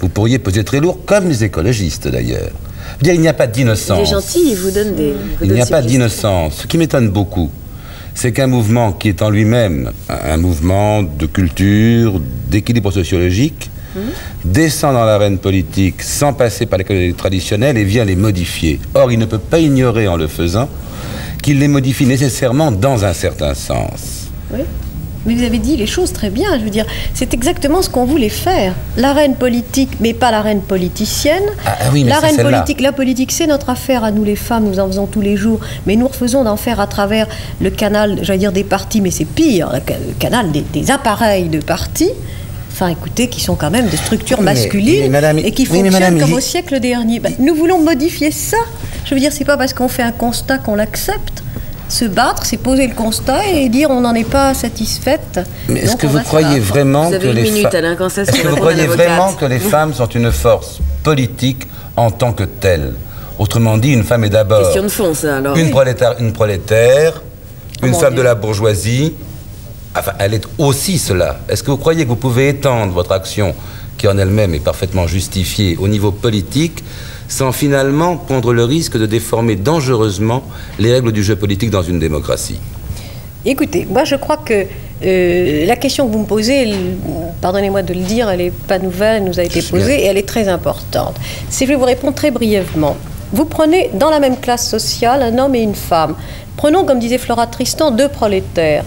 vous pourriez peser très lourd, comme les écologistes d'ailleurs. Je veux dire, il n'y a pas d'innocence. Il est gentil, il vous donne des... Il n'y a pas d'innocence. Ce qui m'étonne beaucoup, c'est qu'un mouvement qui est en lui-même un mouvement de culture, d'équilibre sociologique, descend dans l'arène politique sans passer par l'école traditionnelle et vient les modifier. Or, il ne peut pas ignorer en le faisant qu'il les modifie nécessairement dans un certain sens. Oui. Mais vous avez dit les choses très bien, je veux dire, c'est exactement ce qu'on voulait faire. L'arène politique, mais pas l'arène politicienne. Oui, mais l'arène politique, la politique, c'est notre affaire à nous les femmes, nous en faisons tous les jours, mais nous refaisons d'en faire à travers le canal, j'allais dire des partis, mais c'est pire, le canal des appareils de partis. Enfin, écoutez, qui sont quand même des structures masculines et qui fonctionnent comme au siècle dernier. Ben, nous voulons modifier ça. Je veux dire, c'est pas parce qu'on fait un constat qu'on l'accepte. Se battre, c'est poser le constat et dire on n'en est pas satisfaite. Mais est-ce que vous croyez vraiment que les femmes sont une force politique en tant que telle? Autrement dit, une femme est d'abord question de fond, ça, alors. Une prolétaire, une femme de la bourgeoisie. Enfin, elle est aussi cela. Est-ce que vous croyez que vous pouvez étendre votre action, qui en elle-même est parfaitement justifiée, au niveau politique, sans finalement prendre le risque de déformer dangereusement les règles du jeu politique dans une démocratie? Écoutez, moi je crois que la question que vous me posez, pardonnez-moi de le dire, elle n'est pas nouvelle, elle nous a été posée et elle est très importante. Je vais vous répondre très brièvement. Vous prenez dans la même classe sociale un homme et une femme. Prenons, comme disait Flora Tristan, deux prolétaires.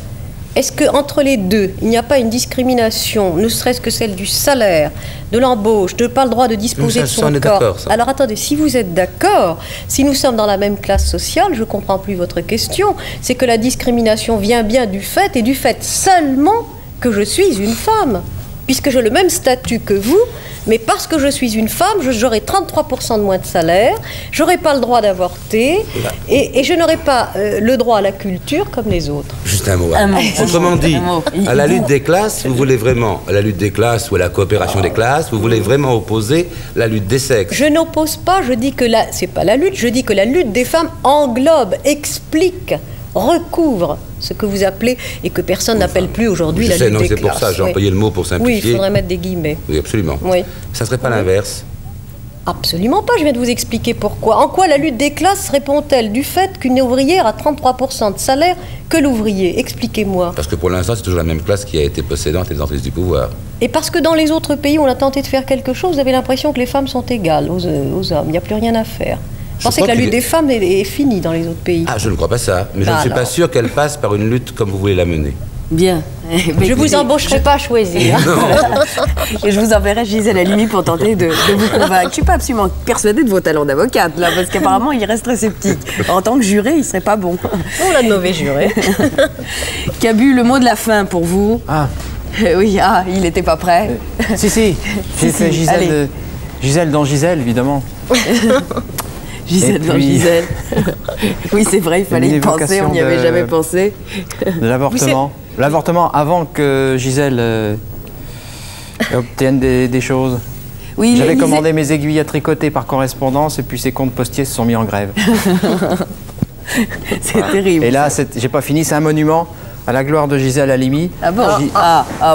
Est-ce qu'entre les deux, il n'y a pas une discrimination, ne serait-ce que celle du salaire, de l'embauche, de ne pas le droit de disposer de son corps? Alors attendez, si vous êtes d'accord, si nous sommes dans la même classe sociale, je ne comprends plus votre question, c'est que la discrimination vient bien du fait, et du fait seulement que je suis une femme, puisque j'ai le même statut que vous, mais parce que je suis une femme, j'aurai 33% de moins de salaire, je n'aurai pas le droit d'avorter, et je n'aurai pas le droit à la culture comme les autres. Juste un mot. Autrement dit, à la lutte des classes, vous voulez vraiment, à la lutte des classes ou à la coopération des classes, vous voulez vraiment opposer la lutte des sexes? Je n'oppose pas, je dis que c'est pas la lutte, je dis que la lutte des femmes englobe, explique, recouvre ce que vous appelez, et que personne n'appelle plus aujourd'hui la lutte des classes. C'est pour ça, j'ai employé le mot pour simplifier. Oui, il faudrait mettre des guillemets. Oui, absolument. Oui. Ça ne serait pas l'inverse? Absolument pas, je viens de vous expliquer pourquoi. En quoi la lutte des classes répond-elle du fait qu'une ouvrière a 33% de salaire que l'ouvrier? Expliquez-moi. Parce que pour l'instant, c'est toujours la même classe qui a été possédante et les entreprises du pouvoir. Et parce que dans les autres pays où on a tenté de faire quelque chose, vous avez l'impression que les femmes sont égales aux hommes, il n'y a plus rien à faire. Je pensais que la lutte des femmes est finie dans les autres pays. Ah, je ne crois pas ça. Mais je ne suis pas sûr qu'elle passe par une lutte comme vous voulez la mener. Bien. Je vous embaucherai pas à choisir. Et je vous enverrai Gisèle Halimi pour tenter de vous convaincre. Je ne suis pas absolument persuadée de vos talents d'avocate, là, parce qu'apparemment, il reste très sceptique. En tant que juré, il ne serait pas bon. On a de mauvais jurés. Cabu, le mot de la fin pour vous. Oui, il n'était pas prêt. Si. J'ai fait Gisèle dans Gisèle, évidemment. Gisèle dans Gisèle. Oui, c'est vrai, il fallait y penser, on n'y avait jamais pensé. De l'avortement. L'avortement avant que Gisèle obtienne des choses. Oui, j'avais commandé mes aiguilles à tricoter par correspondance et puis ces comptes postiers se sont mis en grève. C'est terrible. Et là, j'ai pas fini, c'est un monument à la gloire de Gisèle Halimi. Ah bon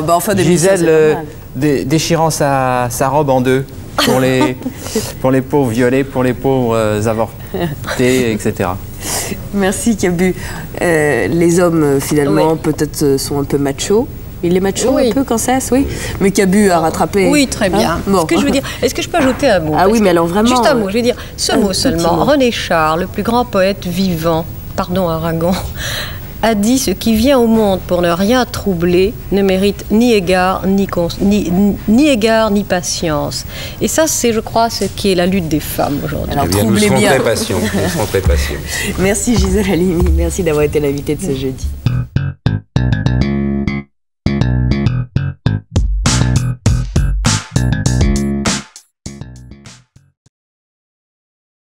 enfin, Gisèle déchirant sa robe en deux. pour les pauvres violés, pour les pauvres avortés, etc. Merci Cabu. Les hommes, finalement, peut-être sont un peu machos. Il est macho un peu, Kansas, oui. Mais Cabu a rattrapé. Oui, très bien. Bon. Ce que je veux dire, est-ce que je peux ajouter un mot? Ah oui, mais alors vraiment. Juste un mot, je vais dire ce mot seulement. René Char, le plus grand poète vivant, pardon Aragon, a dit: ce qui vient au monde pour ne rien troubler ne mérite ni égard ni patience. Et ça, c'est, je crois, ce qui est la lutte des femmes aujourd'hui. Alors, nous serons très patients. Nous serons très patients. Merci Gisèle Halimi, merci d'avoir été l'invitée de ce jeudi.